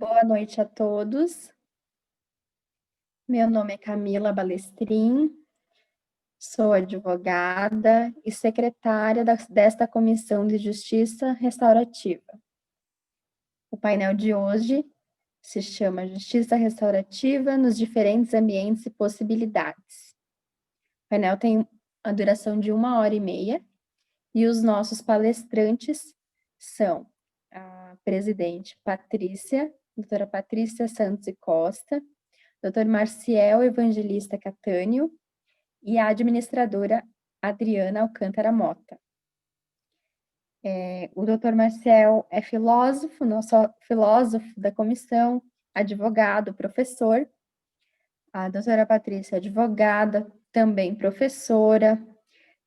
Boa noite a todos. Meu nome é Camila Balestrin, sou advogada e secretária desta Comissão de Justiça Restaurativa. O painel de hoje se chama Justiça Restaurativa nos diferentes ambientes e possibilidades. O painel tem a duração de 1h30 e os nossos palestrantes são a presidente doutora Patrícia Santos e Costa, Dr. Marciel Evangelista Catânio e a administradora Adriana Alcântara Mota. O Dr. Marciel é filósofo, nosso filósofo da comissão, advogado, professor. A doutora Patrícia é advogada, também professora,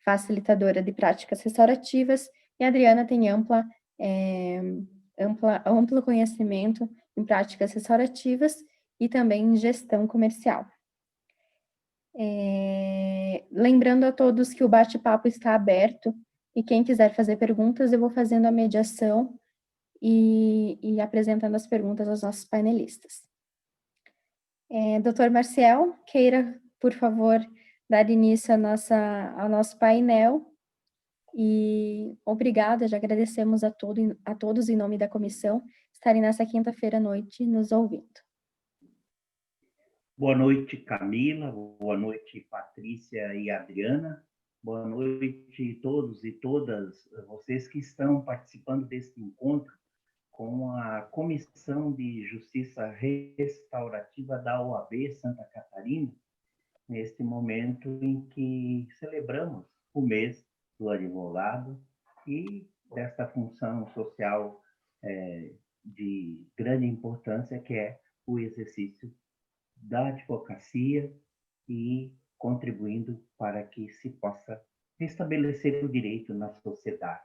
facilitadora de práticas restaurativas, e a Adriana tem amplo conhecimento em práticas restaurativas e também em gestão comercial. Lembrando a todos que o bate-papo está aberto e quem quiser fazer perguntas, eu vou fazendo a mediação e apresentando as perguntas aos nossos painelistas. Doutor Marciel, queira, por favor, dar início ao nosso painel. E obrigada, já agradecemos a todos em nome da comissão estarem nessa quinta-feira à noite nos ouvindo. Boa noite, Camila. Boa noite, Patrícia e Adriana. Boa noite a todos e todas vocês que estão participando deste encontro com a Comissão de Justiça Restaurativa da OAB Santa Catarina, neste momento em que celebramos o mês do advogado e desta função social de grande importância que é o exercício da advocacia e contribuindo para que se possa restabelecer o direito na sociedade.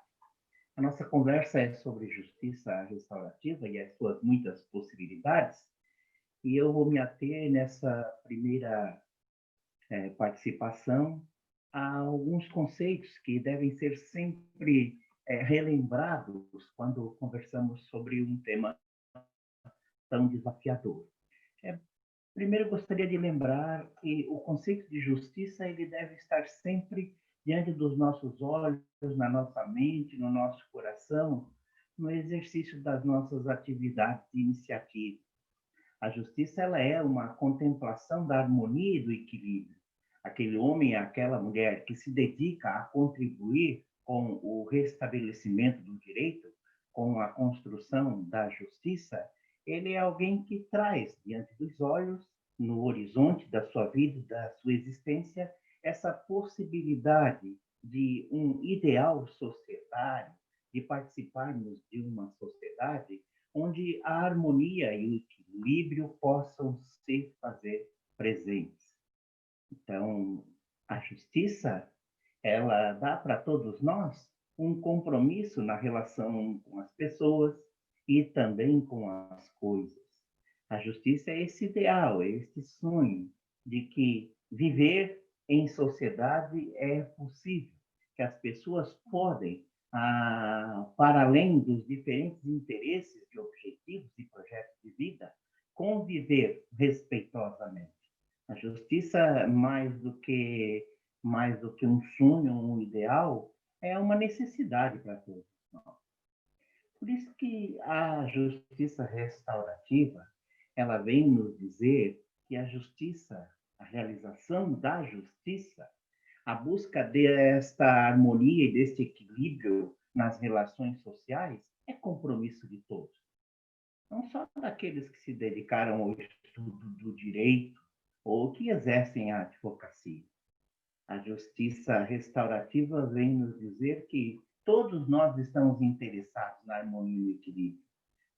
A nossa conversa é sobre justiça restaurativa e as suas muitas possibilidades, e eu vou me ater nessa primeira participação a alguns conceitos que devem ser sempre relembrados quando conversamos sobre um tema tão desafiador. Primeiro, gostaria de lembrar que o conceito de justiça ele deve estar sempre diante dos nossos olhos, na nossa mente, no nosso coração, no exercício das nossas atividades de iniciativa. A justiça ela é uma contemplação da harmonia e do equilíbrio. Aquele homem, aquela mulher que se dedica a contribuir com o restabelecimento do direito, com a construção da justiça, ele é alguém que traz diante dos olhos, no horizonte da sua vida, da sua existência, essa possibilidade de um ideal societário, de participarmos de uma sociedade onde a harmonia e o equilíbrio possam se fazer presentes. Então, a justiça, ela dá para todos nós um compromisso na relação com as pessoas e também com as coisas. A justiça é esse ideal, é esse sonho de que viver em sociedade é possível, que as pessoas podem, para além dos diferentes interesses e objetivos e projetos de vida, conviver respeitosamente. A justiça, mais do que um sonho, um ideal, é uma necessidade para todos nós. Por isso que a justiça restaurativa, ela vem nos dizer que a justiça, a realização da justiça, a busca desta harmonia e deste equilíbrio nas relações sociais é compromisso de todos. Não só daqueles que se dedicaram ao estudo do direito ou que exercem a advocacia. A justiça restaurativa vem nos dizer que todos nós estamos interessados na harmonia e no equilíbrio.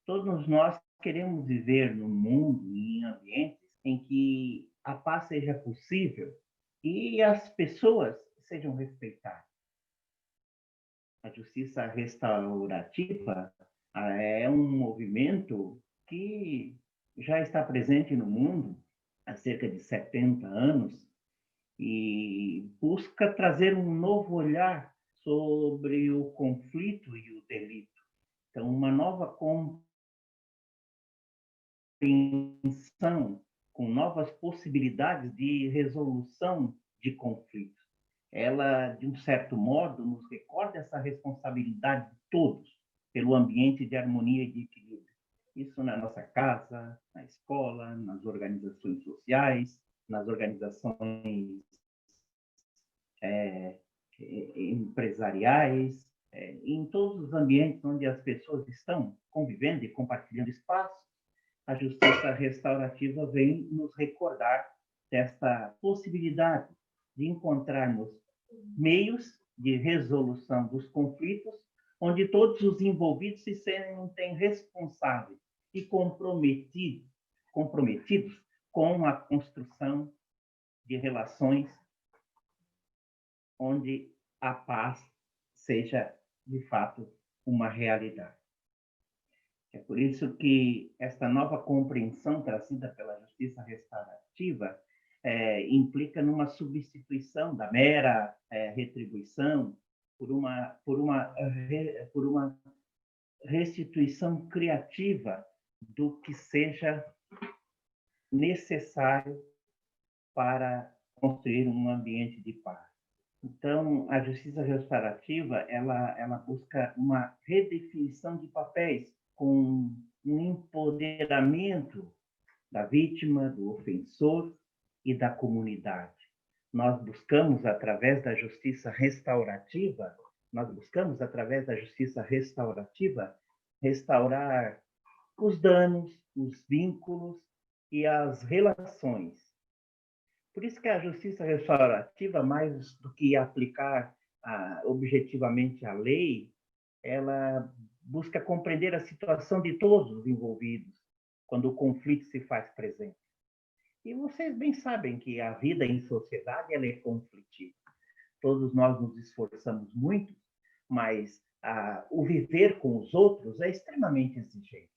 Todos nós queremos viver num mundo e em ambientes em que a paz seja possível e as pessoas sejam respeitadas. A justiça restaurativa é um movimento que já está presente no mundo há cerca de 70 anos e busca trazer um novo olhar sobre o conflito e o delito. Então, uma nova compreensão, com novas possibilidades de resolução de conflitos. Ela, de um certo modo, nos recorda essa responsabilidade de todos pelo ambiente de harmonia e de equilíbrio. Isso na nossa casa, na escola, nas organizações sociais, nas organizações empresariais, em todos os ambientes onde as pessoas estão convivendo e compartilhando espaço. A justiça restaurativa vem nos recordar desta possibilidade de encontrarmos meios de resolução dos conflitos, onde todos os envolvidos se sentem responsáveis e comprometidos com a construção de relações onde a paz seja, de fato, uma realidade. É por isso que esta nova compreensão trazida pela justiça restaurativa implica numa substituição da mera retribuição por uma restituição criativa do que seja necessário para construir um ambiente de paz. Então, a justiça restaurativa, ela busca uma redefinição de papéis com um empoderamento da vítima, do ofensor e da comunidade. Nós buscamos, através da justiça restaurativa, restaurar os danos, os vínculos e as relações. Por isso que a justiça restaurativa, mais do que aplicar objetivamente a lei, ela busca compreender a situação de todos os envolvidos quando o conflito se faz presente. E vocês bem sabem que a vida em sociedade ela é conflitiva. Todos nós nos esforçamos muito, mas o viver com os outros é extremamente exigente.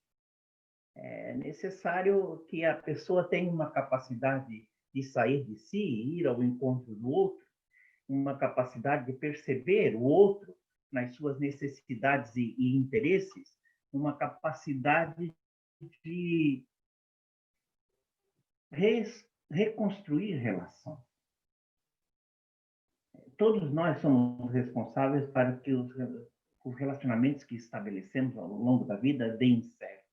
É necessário que a pessoa tenha uma capacidade de sair de si e ir ao encontro do outro, uma capacidade de perceber o outro nas suas necessidades e interesses, uma capacidade de reconstruir relações. Todos nós somos responsáveis para que os relacionamentos que estabelecemos ao longo da vida deem certo.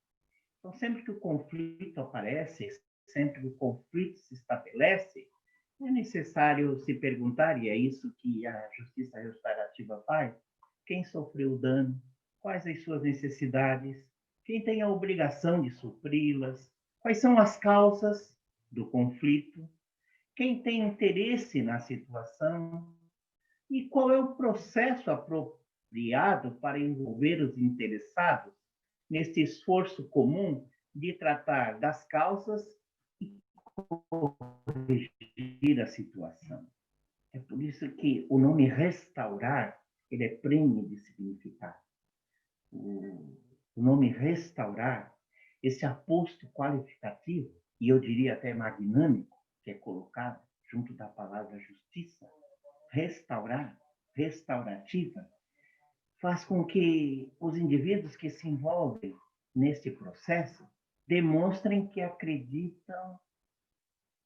Então, sempre que o conflito aparece, sempre que o conflito se estabelece, é necessário se perguntar, e é isso que a justiça restaurativa faz, quem sofreu o dano, quais as suas necessidades, quem tem a obrigação de supri-las, quais são as causas do conflito, quem tem interesse na situação e qual é o processo apropriado para envolver os interessados nesse esforço comum de tratar das causas e corrigir a situação. É por isso que o nome restaurar, ele é pleno de significado. O nome restaurar, esse aposto qualificativo, e eu diria até magnânico, que é colocado junto da palavra justiça, restaurar, restaurativa, faz com que os indivíduos que se envolvem neste processo demonstrem que acreditam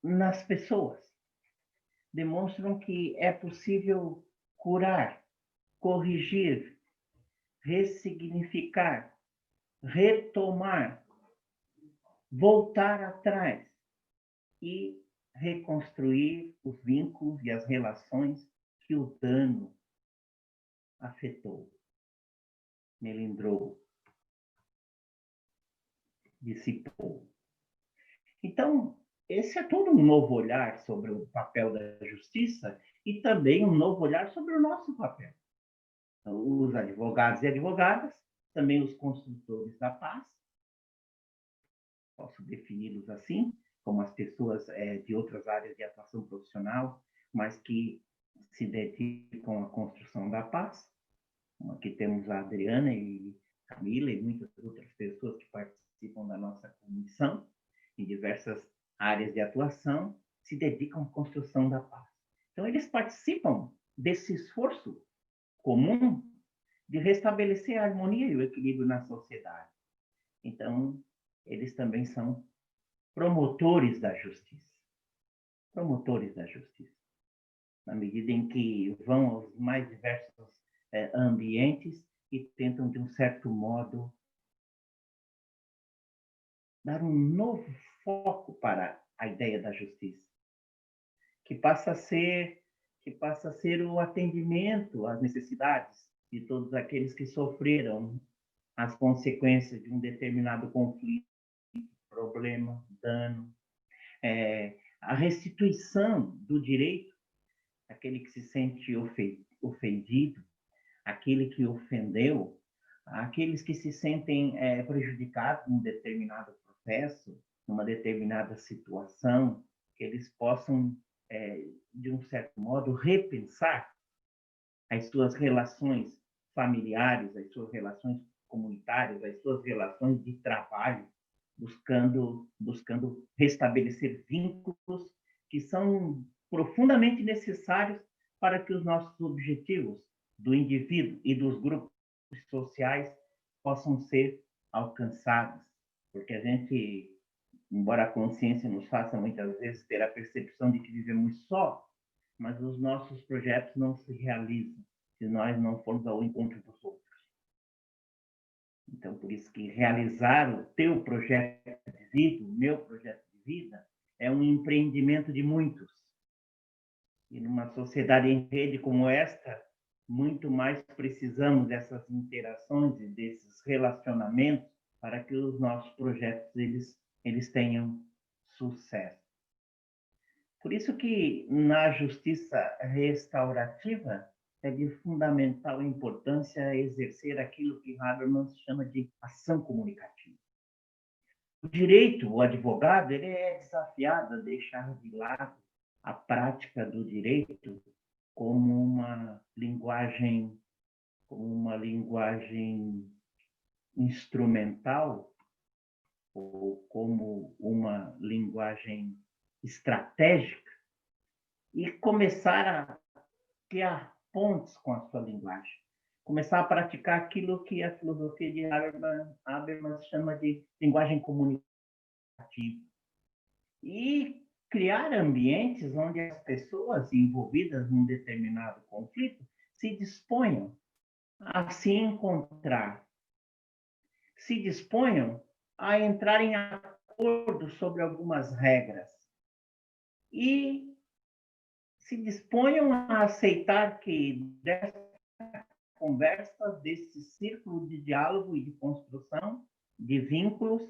nas pessoas, demonstram que é possível curar, corrigir, ressignificar, retomar, voltar atrás e reconstruir os vínculos e as relações que o dano afetou, melindrou, dissipou. Então, esse é todo um novo olhar sobre o papel da justiça e também um novo olhar sobre o nosso papel. Os advogados e advogadas, também os construtores da paz, posso defini-los assim, como as pessoas de outras áreas de atuação profissional, mas que se dedicam à construção da paz. Aqui temos a Adriana e Camila e muitas outras pessoas que participam da nossa comissão, em diversas áreas de atuação, se dedicam à construção da paz. Então, eles participam desse esforço comum de restabelecer a harmonia e o equilíbrio na sociedade. Então, eles também são promotores da justiça. Promotores da justiça. Na medida em que vão aos mais diversos ambientes e tentam, de um certo modo, dar um novo foco para a ideia da justiça, que passa a ser o atendimento às necessidades de todos aqueles que sofreram as consequências de um determinado conflito, problema, dano, a restituição do direito àquele que se sente ofendido, aquele que ofendeu, aqueles que se sentem prejudicados num determinado processo, numa determinada situação, que eles possam, de um certo modo, repensar as suas relações familiares, as suas relações comunitárias, as suas relações de trabalho, buscando restabelecer vínculos que são profundamente necessários para que os nossos objetivos do indivíduo e dos grupos sociais possam ser alcançados. Porque a gente, embora a consciência nos faça muitas vezes ter a percepção de que vivemos só, mas os nossos projetos não se realizam se nós não formos ao encontro dos outros. Então, por isso que realizar o teu projeto de vida, o meu projeto de vida, é um empreendimento de muitos. E numa sociedade em rede como esta, muito mais precisamos dessas interações e desses relacionamentos para que os nossos projetos eles tenham sucesso. Por isso que na justiça restaurativa é de fundamental importância exercer aquilo que Habermas chama de ação comunicativa. O direito, o advogado, ele é desafiado a deixar de lado a prática do direito como uma linguagem instrumental ou como uma linguagem estratégica e começar a criar pontes com a sua linguagem, começar a praticar aquilo que a filosofia de Habermas chama de linguagem comunicativa e criar ambientes onde as pessoas envolvidas num determinado conflito se disponham a se encontrar, se disponham a entrar em acordo sobre algumas regras e se disponham a aceitar que dessa conversa, desse círculo de diálogo e de construção de vínculos,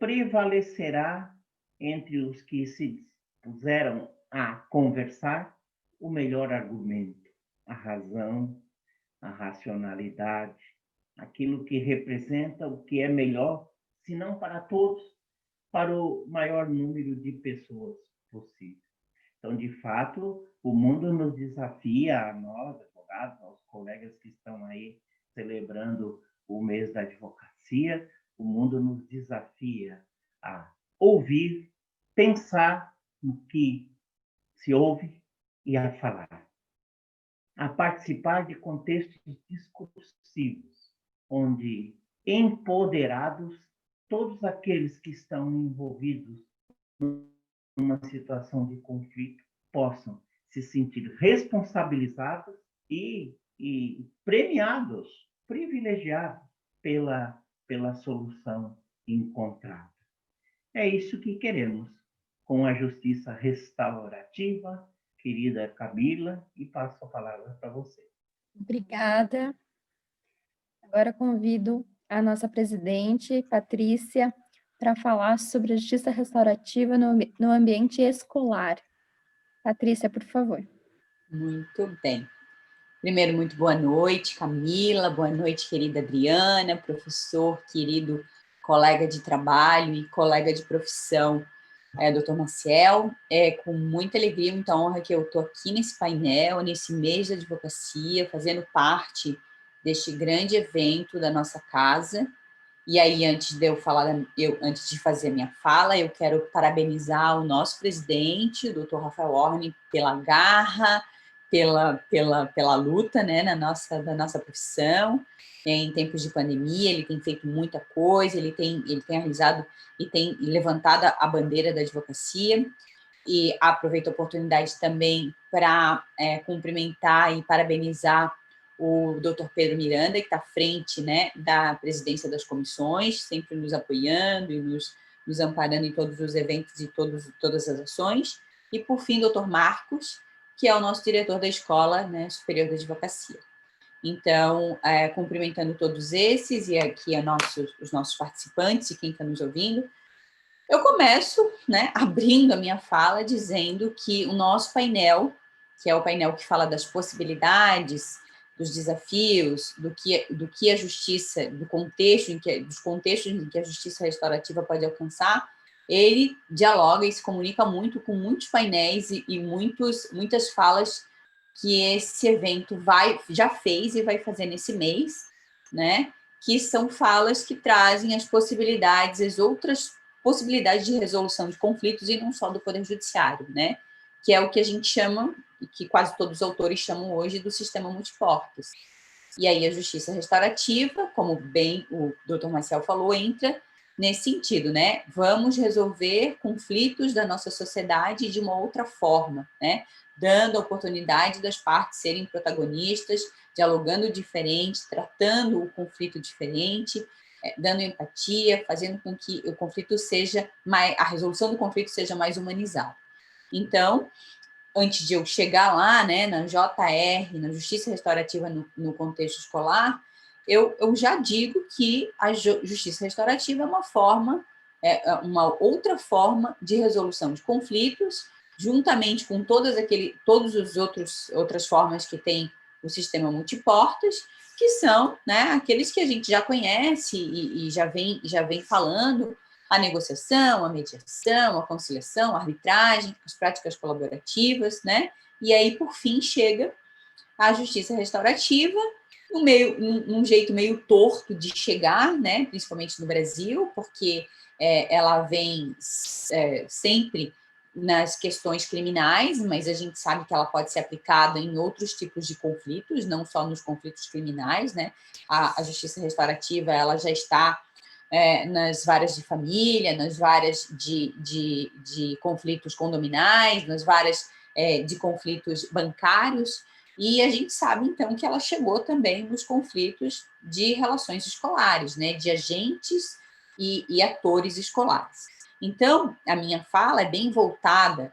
prevalecerá entre os que se puseram a conversar o melhor argumento, a razão, a racionalidade, aquilo que representa o que é melhor, se não para todos, para o maior número de pessoas possível. Então, de fato, o mundo nos desafia, a nós, advogados, aos colegas que estão aí celebrando o mês da advocacia, o mundo nos desafia a ouvir, pensar no que se ouve e a falar. A participar de contextos discursivos, onde empoderados, todos aqueles que estão envolvidos numa situação de conflito possam se sentir responsabilizados e premiados, privilegiados pela solução encontrada. É isso que queremos com a justiça restaurativa, querida Camila, e passo a palavra para você. Obrigada. Agora convido a nossa presidente, Patrícia, para falar sobre a justiça restaurativa no ambiente escolar. Patrícia, por favor. Muito bem. Primeiro, muito boa noite, Camila, boa noite, querida Adriana, professor, querido colega de trabalho e colega de profissão, doutor Maciel. É com muita alegria, muita honra que eu estou aqui nesse painel, nesse mês da advocacia, fazendo parte deste grande evento da nossa casa. E aí, antes de fazer a minha fala, eu quero parabenizar o nosso presidente, o doutor Rafael Orne, pela garra, pela luta, né, da nossa profissão, em tempos de pandemia, ele tem feito muita coisa, ele tem realizado e tem levantado a bandeira da advocacia, e aproveito a oportunidade também para cumprimentar e parabenizar o Dr. Pedro Miranda, que está à frente, né, da presidência das comissões, sempre nos apoiando e nos amparando em todos os eventos e todas as ações. E, por fim, Dr. Marcos, que é o nosso diretor da Escola, né, Superior da Advocacia. Então, cumprimentando todos esses e aqui os nossos participantes e quem está nos ouvindo, eu começo, né, abrindo a minha fala dizendo que o nosso painel, que é o painel que fala das possibilidades, dos desafios, do que a justiça, dos contextos em que a justiça restaurativa pode alcançar, ele dialoga e se comunica muito com muitos painéis e muitas falas que esse evento já fez e vai fazer nesse mês, né? Que são falas que trazem as possibilidades, as outras possibilidades de resolução de conflitos e não só do Poder Judiciário, né? Que é o que a gente chama, e que quase todos os autores chamam hoje, do sistema multiportas. E aí a justiça restaurativa, como bem o Dr. Marcel falou, entra nesse sentido, né? Vamos resolver conflitos da nossa sociedade de uma outra forma, né? Dando a oportunidade das partes serem protagonistas, dialogando diferente, tratando o conflito diferente, dando empatia, fazendo com que o conflito a resolução do conflito seja mais humanizada. Então, antes de eu chegar lá, né, na JR, na Justiça Restaurativa no contexto escolar, eu já digo que a Justiça Restaurativa é uma outra forma de resolução de conflitos, juntamente com todas as outras formas que tem o sistema multiportas, que são, né, aqueles que a gente já conhece e já vem falando: a negociação, a mediação, a conciliação, a arbitragem, as práticas colaborativas, né? E aí, por fim, chega a justiça restaurativa, num jeito meio torto de chegar, né? Principalmente no Brasil, porque ela vem sempre nas questões criminais, mas a gente sabe que ela pode ser aplicada em outros tipos de conflitos, não só nos conflitos criminais, né? A justiça restaurativa, ela já está nas varas de família, nas varas de conflitos condominais, nas varas de conflitos bancários, e a gente sabe, então, que ela chegou também nos conflitos de relações escolares, né, de agentes e atores escolares. Então, a minha fala é bem voltada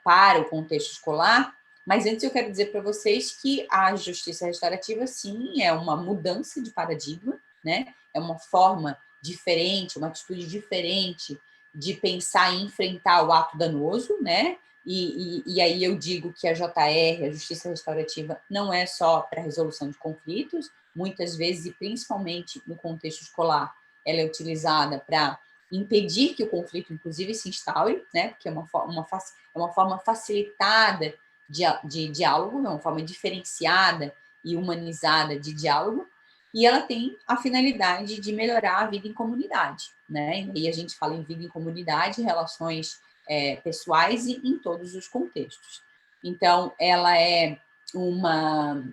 para o contexto escolar, mas antes eu quero dizer para vocês que a justiça restaurativa, sim, é uma mudança de paradigma, né? É uma forma diferente, uma atitude diferente de pensar e enfrentar o ato danoso, né? E aí eu digo que a JR, a Justiça Restaurativa, não é só para resolução de conflitos, muitas vezes, e principalmente no contexto escolar, ela é utilizada para impedir que o conflito, inclusive, se instaure, né? Porque é uma forma facilitada de diálogo, é uma forma diferenciada e humanizada de diálogo, e ela tem a finalidade de melhorar a vida em comunidade, né? E a gente fala em vida em comunidade, relações pessoais e em todos os contextos. Então, ela é uma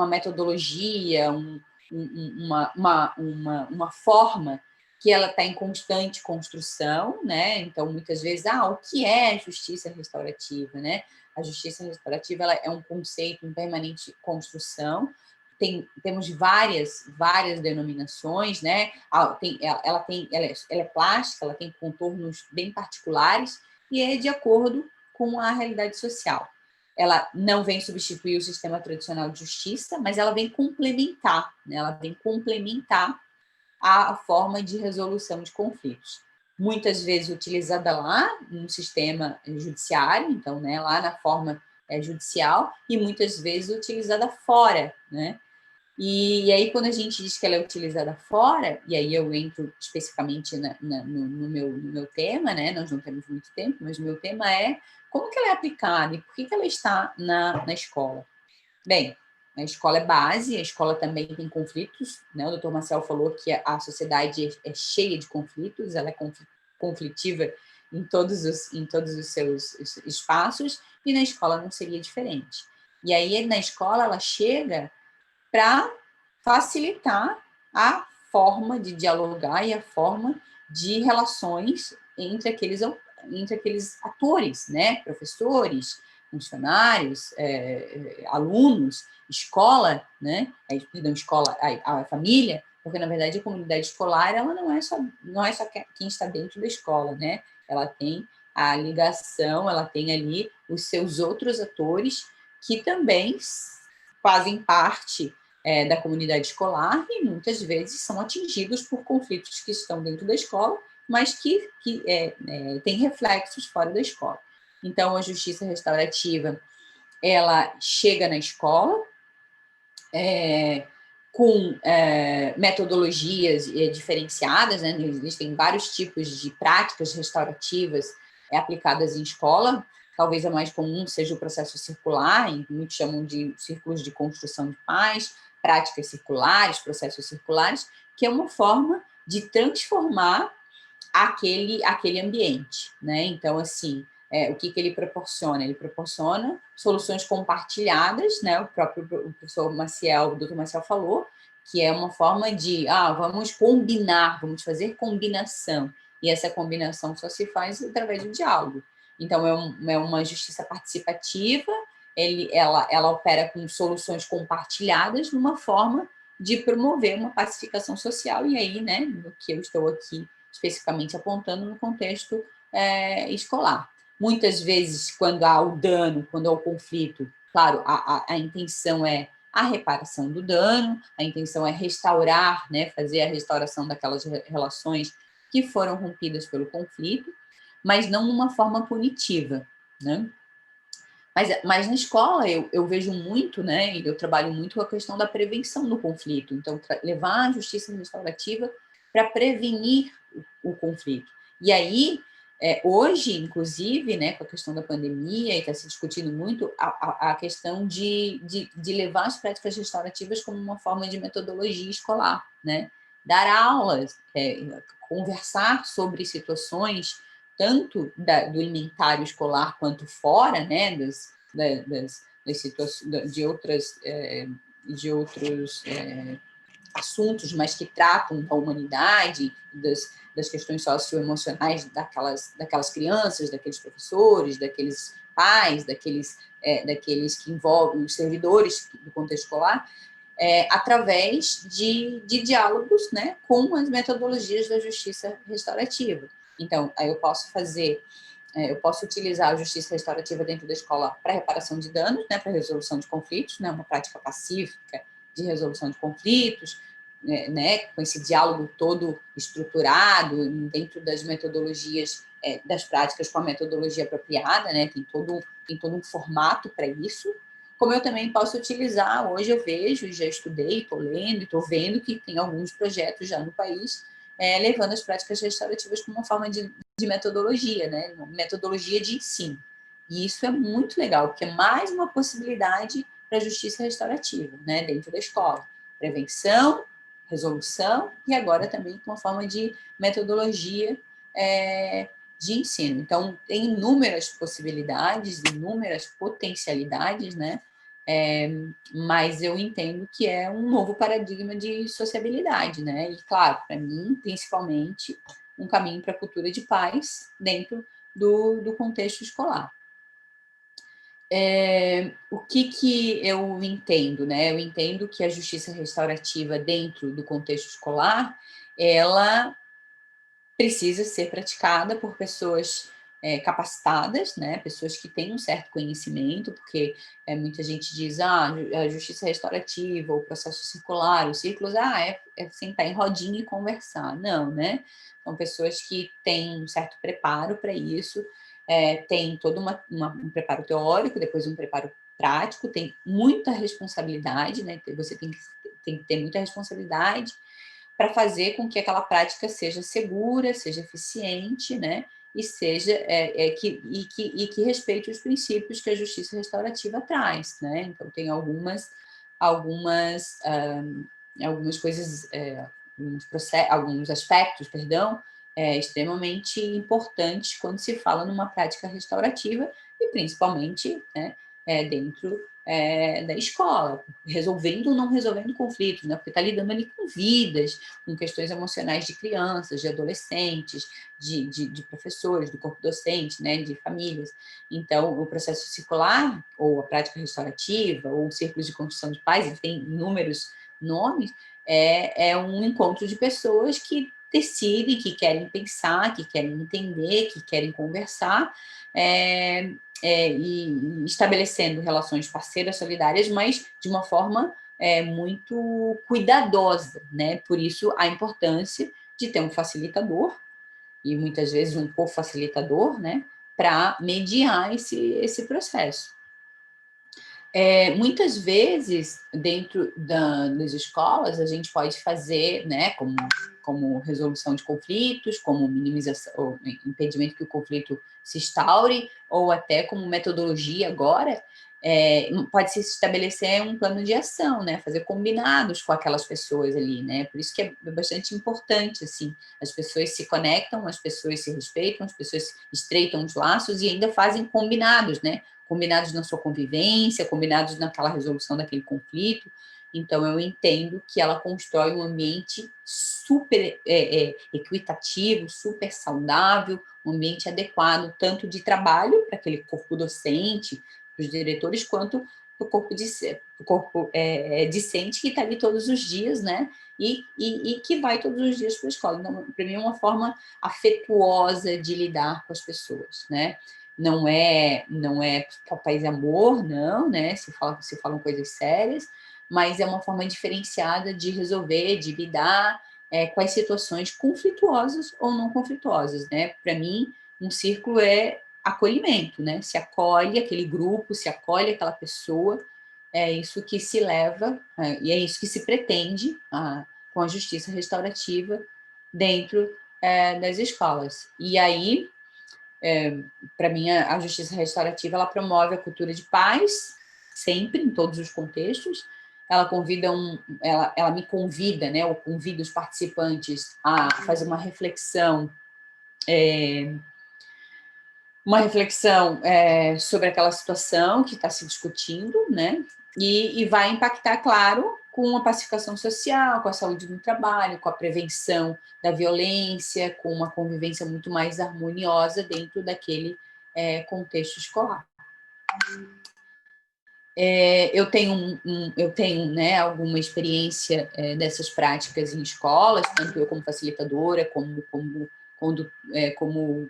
metodologia, uma forma que ela está em constante construção, né? Então, muitas vezes, o que é justiça restaurativa, né? A justiça restaurativa ela é um conceito em permanente construção. Temos várias denominações, né? Ela é plástica, ela tem contornos bem particulares e é de acordo com a realidade social. Ela não vem substituir o sistema tradicional de justiça, mas ela vem complementar, né? Ela vem complementar a forma de resolução de conflitos. Muitas vezes utilizada lá no sistema judiciário, então, né, lá na forma judicial, e muitas vezes utilizada fora, né? E aí, quando a gente diz que ela é utilizada fora, e aí eu entro especificamente no meu tema, né? Nós não temos muito tempo, mas o meu tema é como que ela é aplicada e por que ela está na escola. Bem, a escola é base, a escola também tem conflitos, né? O Dr. Marcel falou que a sociedade é cheia de conflitos, ela é conflitiva em todos os seus espaços, e na escola não seria diferente. E aí, na escola, ela chega para facilitar a forma de dialogar e a forma de relações entre aqueles atores, né? Professores, funcionários, alunos, escola, né? Perdão, escola, a família, porque na verdade a comunidade escolar ela não é só quem está dentro da escola, né? Ela tem a ligação, ela tem ali os seus outros atores que também fazem parte da comunidade escolar e muitas vezes são atingidos por conflitos que estão dentro da escola, mas que têm reflexos fora da escola. Então, a justiça restaurativa, ela chega na escola com metodologias diferenciadas, né? Existem vários tipos de práticas restaurativas aplicadas em escola. Talvez a mais comum seja o processo circular, muitos chamam de círculos de construção de paz, práticas circulares, processos circulares, que é uma forma de transformar aquele ambiente, né? Então, assim, o que ele proporciona? Ele proporciona soluções compartilhadas, né? O professor Maciel, o doutor Maciel falou, que é uma forma de, vamos combinar, vamos fazer combinação. E essa combinação só se faz através do diálogo. Então, é uma justiça participativa, ela opera com soluções compartilhadas numa forma de promover uma pacificação social, e aí, né, no que eu estou aqui especificamente apontando no contexto escolar. Muitas vezes, quando há o dano, quando há o conflito, claro, a intenção é a reparação do dano, a intenção é restaurar, né, fazer a restauração daquelas relações que foram rompidas pelo conflito, mas não numa forma punitiva, né? Mas na escola eu vejo muito, né, e eu trabalho muito com a questão da prevenção do conflito. Então, levar a justiça restaurativa para prevenir o conflito. E aí, hoje, inclusive, né, com a questão da pandemia, e está se discutindo muito a questão de levar as práticas restaurativas como uma forma de metodologia escolar, né? Dar aulas, conversar sobre situações tanto do inventário escolar quanto fora, né, das situações, de outros assuntos, mas que tratam da humanidade, das questões socioemocionais daquelas crianças, daqueles professores, daqueles pais, daqueles que envolvem os servidores do contexto escolar, através de diálogos, né, com as metodologias da justiça restaurativa. Então, aí eu posso utilizar a justiça restaurativa dentro da escola para reparação de danos, né, para resolução de conflitos, né, uma prática pacífica de resolução de conflitos, né, com esse diálogo todo estruturado dentro das metodologias, das práticas com a metodologia apropriada, né, tem todo um formato para isso. Como eu também posso utilizar, hoje eu vejo, já estudei, estou lendo, estou vendo que tem alguns projetos já no país levando as práticas restaurativas como uma forma de metodologia, né? Uma metodologia de ensino. E isso é muito legal, porque é mais uma possibilidade para a justiça restaurativa, né? Dentro da escola. Prevenção, resolução e agora também com uma forma de metodologia de ensino. Então, tem inúmeras possibilidades, inúmeras potencialidades, né? Mas eu entendo que é um novo paradigma de sociabilidade, né? E, claro, para mim, principalmente, um caminho para a cultura de paz dentro do contexto escolar. O que eu entendo, né? Eu entendo que a justiça restaurativa dentro do contexto escolar, ela precisa ser praticada por pessoas capacitadas, né? Pessoas que têm um certo conhecimento, porque muita gente diz, a justiça restaurativa, o processo circular, os círculos, é sentar em rodinha e conversar. Não, né? São pessoas que têm um certo preparo para isso, tem todo um preparo teórico, depois um preparo prático, tem muita responsabilidade, né? Você tem que ter muita responsabilidade para fazer com que aquela prática seja segura, seja eficiente, né? E seja que respeite os princípios que a justiça restaurativa traz, né? Então tem algumas coisas, alguns aspectos, perdão, extremamente importantes quando se fala numa prática restaurativa e principalmente, né, dentro da escola, resolvendo ou não resolvendo conflitos, né? Porque está lidando ali com vidas, com questões emocionais de crianças, de adolescentes, de professores, do corpo docente, né? De famílias. Então, o processo circular, ou a prática restaurativa, ou o círculo de construção de paz, ele tem inúmeros nomes, é um encontro de pessoas que decidem, que querem pensar, que querem entender, que querem conversar, e estabelecendo relações parceiras solidárias, mas de uma forma muito cuidadosa, né? Por isso, a importância de ter um facilitador, e muitas vezes um co-facilitador, né? Para mediar esse processo. Muitas vezes, dentro das escolas, a gente pode fazer, né, como resolução de conflitos, como minimização, ou impedimento que o conflito se instaure, ou até como metodologia agora, pode se estabelecer um plano de ação, né, fazer combinados com aquelas pessoas ali, né, por isso que é bastante importante, assim, as pessoas se conectam, as pessoas se respeitam, as pessoas estreitam os laços e ainda fazem combinados, né, combinados na sua convivência, combinados naquela resolução daquele conflito. Então, eu entendo que ela constrói um ambiente super equitativo, super saudável, um ambiente adequado, tanto de trabalho para aquele corpo docente, para os diretores, quanto para o corpo discente que está ali todos os dias, né? E que vai todos os dias para a escola. Então, para mim, é uma forma afetuosa de lidar com as pessoas, né? Não é paz e amor, não, né? Se falam coisas sérias, mas é uma forma diferenciada de resolver, de lidar com as situações conflituosas ou não conflituosas, né? Para mim, um círculo é acolhimento, né? Se acolhe aquele grupo, se acolhe aquela pessoa, é isso que se leva, e é isso que se pretende com a justiça restaurativa dentro das escolas. E aí, para mim, a justiça restaurativa, ela promove a cultura de paz, sempre, em todos os contextos. Ela ela me convida, né? Eu convido os participantes a fazer uma reflexão sobre aquela situação que está se discutindo, né? E vai impactar, claro, com a pacificação social, com a saúde no trabalho, com a prevenção da violência, com uma convivência muito mais harmoniosa dentro daquele contexto escolar. Eu tenho né, alguma experiência dessas práticas em escolas, tanto eu como facilitadora, como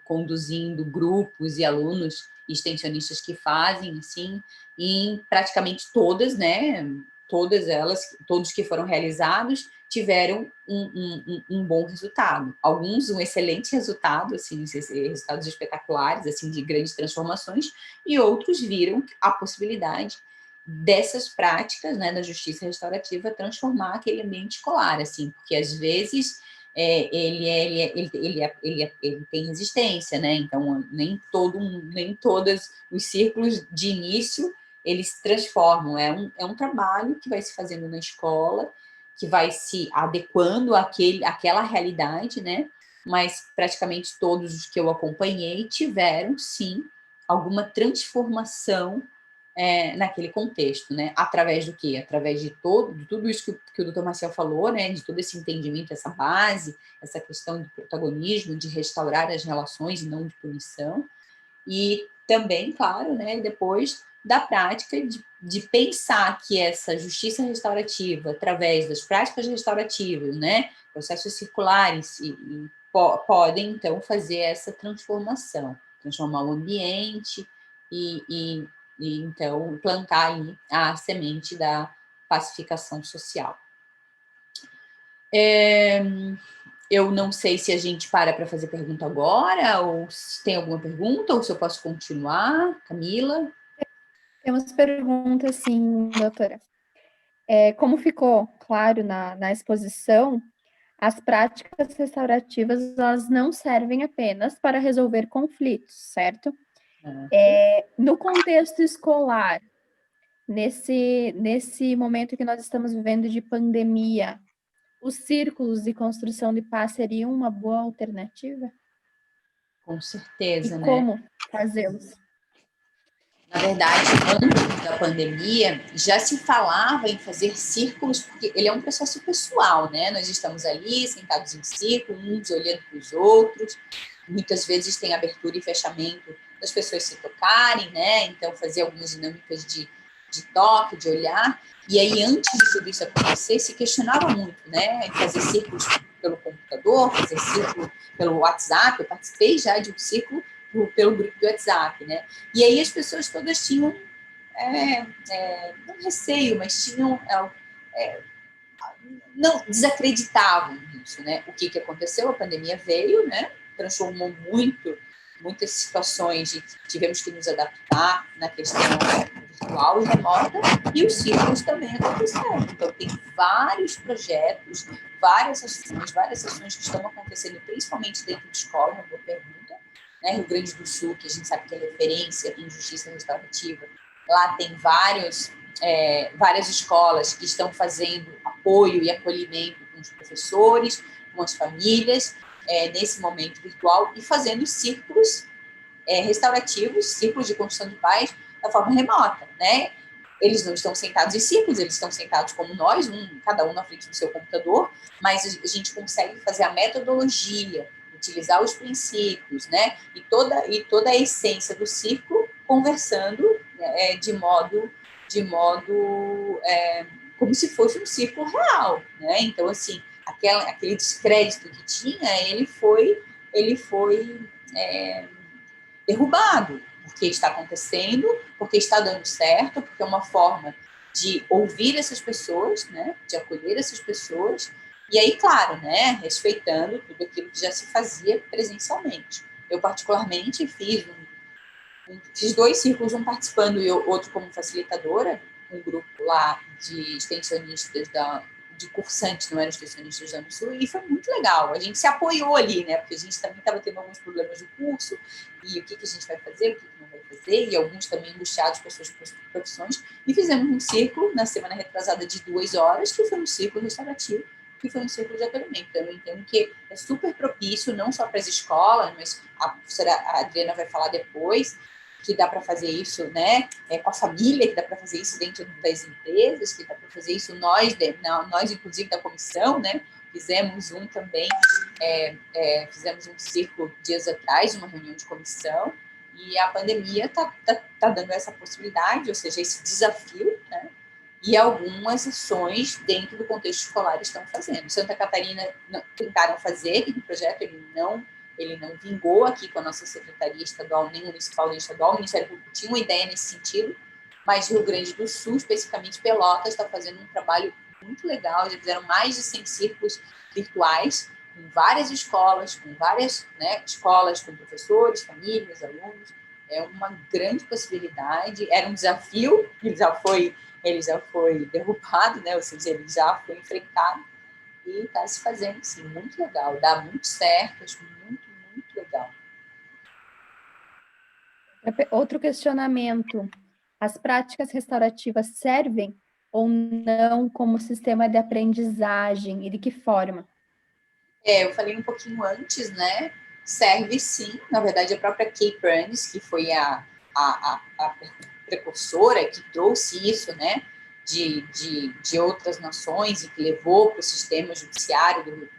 conduzindo grupos e alunos extensionistas que fazem, assim, em praticamente todas, né, todas elas, todos que foram realizados, tiveram um bom resultado. Alguns um excelente resultado, assim, resultados espetaculares, assim, de grandes transformações, e outros viram a possibilidade dessas práticas, né, da justiça restaurativa transformar aquele ambiente escolar, assim, porque às vezes ele tem resistência, né? Então nem todos os círculos de início eles se transformam. É um trabalho que vai se fazendo na escola, que vai se adequando àquela realidade, né? Mas praticamente todos os que eu acompanhei tiveram, sim, alguma transformação naquele contexto, né? Através do quê? Através de tudo isso que o Dr. Marcel falou, né? De todo esse entendimento, essa base, essa questão do protagonismo, de restaurar as relações e não de punição. E também, claro, né? Depois da prática de pensar que essa justiça restaurativa, através das práticas restaurativas, né? Processos circulares podem, então, fazer essa transformação, transformar o ambiente e então, plantar aí a semente da pacificação social. Eu não sei se a gente para fazer pergunta agora, ou se tem alguma pergunta, ou se eu posso continuar, Camila? Temos perguntas, sim, doutora. Como ficou claro na exposição, as práticas restaurativas elas não servem apenas para resolver conflitos, certo? No contexto escolar, nesse momento que nós estamos vivendo de pandemia, os círculos de construção de paz seriam uma boa alternativa? Com certeza, E né? como fazê-los? Na verdade, antes da pandemia, já se falava em fazer círculos, porque ele é um processo pessoal, né? Nós estamos ali, sentados em círculo, uns olhando para os outros. Muitas vezes tem abertura e fechamento das pessoas se tocarem, né? Então, fazer algumas dinâmicas de toque, de olhar. E aí, antes de tudo isso acontecer, se questionava muito, né? Fazer círculos pelo computador, fazer círculo pelo WhatsApp. Eu participei já de um círculo pelo grupo do WhatsApp, né? E aí as pessoas todas tinham, não receio, mas tinham, não desacreditavam nisso, né? O que aconteceu? A pandemia veio, né? Transformou muitas situações e tivemos que nos adaptar na questão virtual e remota, e os círculos também aconteceram. Então, tem vários projetos, várias ações que estão acontecendo, principalmente dentro de escola, uma boa pergunta, né? Rio Grande do Sul, que a gente sabe que é referência em justiça restaurativa, lá tem várias escolas que estão fazendo apoio e acolhimento com os professores, com as famílias, nesse momento virtual, e fazendo círculos restaurativos, círculos de construção de paz, da forma remota, né? Eles não estão sentados em círculos, eles estão sentados como nós, cada um na frente do seu computador, mas a gente consegue fazer a metodologia, utilizar os princípios, né? E toda a essência do círculo conversando de modo como se fosse um círculo real, né? Então, assim, aquele descrédito que tinha, ele foi derrubado, porque está acontecendo, porque está dando certo, porque é uma forma de ouvir essas pessoas, né? De acolher essas pessoas, e aí, claro, né? Respeitando tudo aquilo que já se fazia presencialmente. Eu, particularmente, fiz 2 círculos, um participando e outro como facilitadora, um grupo lá de extensionistas de cursantes, não eram extensionistas da Sul, e foi muito legal. A gente se apoiou ali, né? Porque a gente também estava tendo alguns problemas de curso, e o que a gente vai fazer, o que não vai fazer, e alguns também angustiados com as suas profissões, e fizemos um círculo na semana retrasada de 2 horas, que foi um círculo restaurativo, que foi um círculo de acolhimento. Então, eu entendo que é super propício, não só para as escolas, mas a professora Adriana vai falar depois, que dá para fazer isso, né, com a família, que dá para fazer isso dentro das empresas, que dá para fazer isso nós, inclusive da comissão, né, fizemos um também, fizemos um círculo dias atrás, uma reunião de comissão, e a pandemia tá dando essa possibilidade, ou seja, esse desafio, né, e algumas ações dentro do contexto escolar estão fazendo. Santa Catarina tentaram fazer, um projeto, ele não vingou aqui com a nossa secretaria estadual, nem municipal, nem estadual. O Ministério Público tinha uma ideia nesse sentido, mas Rio Grande do Sul, especificamente Pelotas, está fazendo um trabalho muito legal. Já fizeram mais de 100 círculos virtuais, com várias escolas, com professores, famílias, alunos. É uma grande possibilidade. Era um desafio, ele já foi derrubado, né? Ou seja, ele já foi enfrentado. E está se fazendo, sim, muito legal, dá muito certo, acho muito, muito legal. Outro questionamento: as práticas restaurativas servem ou não como sistema de aprendizagem e de que forma? Eu falei um pouquinho antes, né? Serve sim, na verdade, a própria Kay Prentice, que foi a precursora que trouxe isso, né? De outras nações e que levou para o sistema judiciário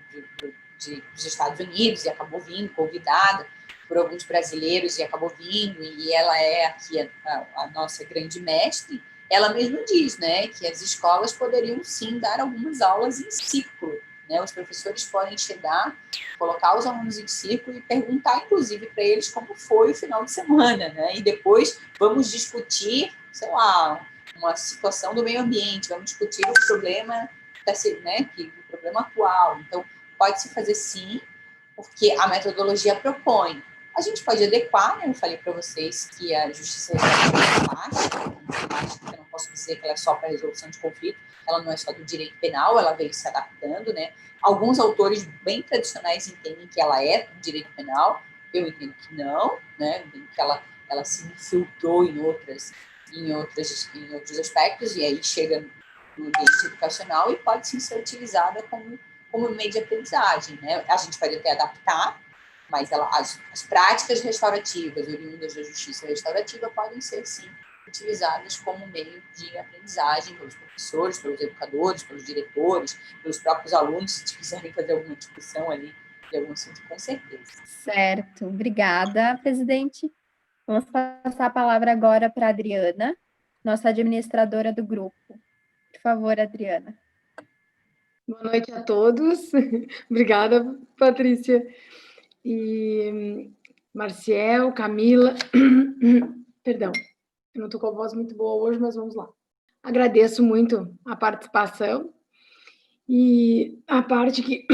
dos Estados Unidos e acabou vindo convidada por alguns brasileiros e acabou vindo, e ela é aqui a nossa grande mestre. Ela mesma diz, né, que as escolas poderiam sim dar algumas aulas em círculo, né? Os professores podem chegar, colocar os alunos em círculo e perguntar, inclusive, para eles como foi o final de semana, né? E depois vamos discutir, sei lá, uma situação do meio ambiente, vamos discutir o problema, né, o problema atual. Então, pode-se fazer sim, porque a metodologia propõe. A gente pode adequar, né? Eu falei para vocês que a justiça é uma parte que eu não posso dizer que ela é só para resolução de conflito, ela não é só do direito penal, ela veio se adaptando, né? Alguns autores bem tradicionais entendem que ela é do direito penal, eu entendo que não, né? Eu entendo que ela se infiltrou em outros aspectos, e aí chega no ambiente educacional e pode sim ser utilizada como meio de aprendizagem, né? A gente pode até adaptar, mas as práticas restaurativas oriundas da justiça restaurativa podem ser, sim, utilizadas como meio de aprendizagem pelos professores, pelos educadores, pelos diretores, pelos próprios alunos, se quiserem fazer alguma discussão ali de algum assunto, com certeza. Certo, obrigada, presidente. Vamos passar a palavra agora para a Adriana, nossa administradora do grupo. Por favor, Adriana. Boa noite a todos. Obrigada, Patrícia. E Marciel, Camila. Perdão, eu não estou com a voz muito boa hoje, mas vamos lá. Agradeço muito a participação. E a parte que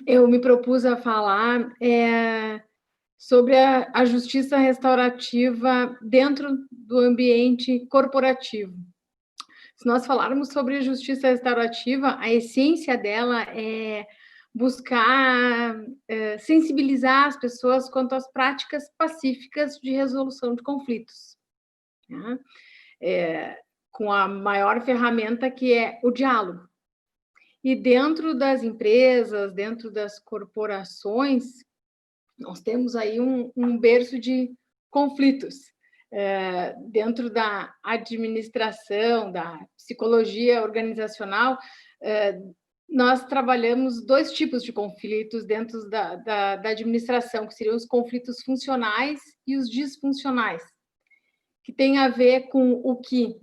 eu me propus a falar é sobre a justiça restaurativa dentro do ambiente corporativo. Se nós falarmos sobre a justiça restaurativa, a essência dela é buscar sensibilizar as pessoas quanto às práticas pacíficas de resolução de conflitos, né? Com a maior ferramenta que é o diálogo. E dentro das empresas, dentro das corporações, nós temos aí um berço de conflitos. Dentro da administração, da psicologia organizacional, nós trabalhamos 2 tipos de conflitos dentro da administração, que seriam os conflitos funcionais e os disfuncionais, que tem a ver com o que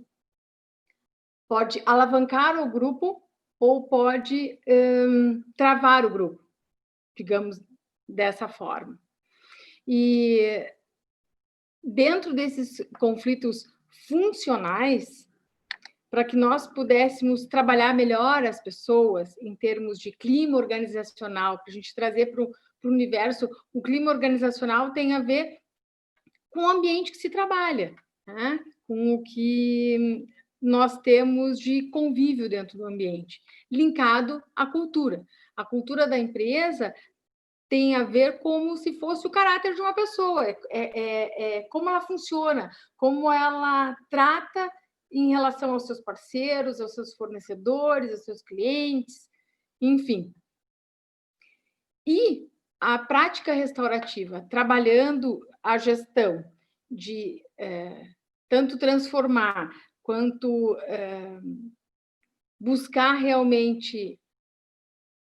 pode alavancar o grupo ou pode travar o grupo, digamos dessa forma. E dentro desses conflitos funcionais, para que nós pudéssemos trabalhar melhor as pessoas em termos de clima organizacional, para a gente trazer para o universo, o clima organizacional tem a ver com o ambiente que se trabalha, né? Com o que nós temos de convívio dentro do ambiente, linkado à cultura. A cultura da empresa tem a ver como se fosse o caráter de uma pessoa, como ela funciona, como ela trata em relação aos seus parceiros, aos seus fornecedores, aos seus clientes, enfim. E a prática restaurativa, trabalhando a gestão de tanto transformar quanto buscar realmente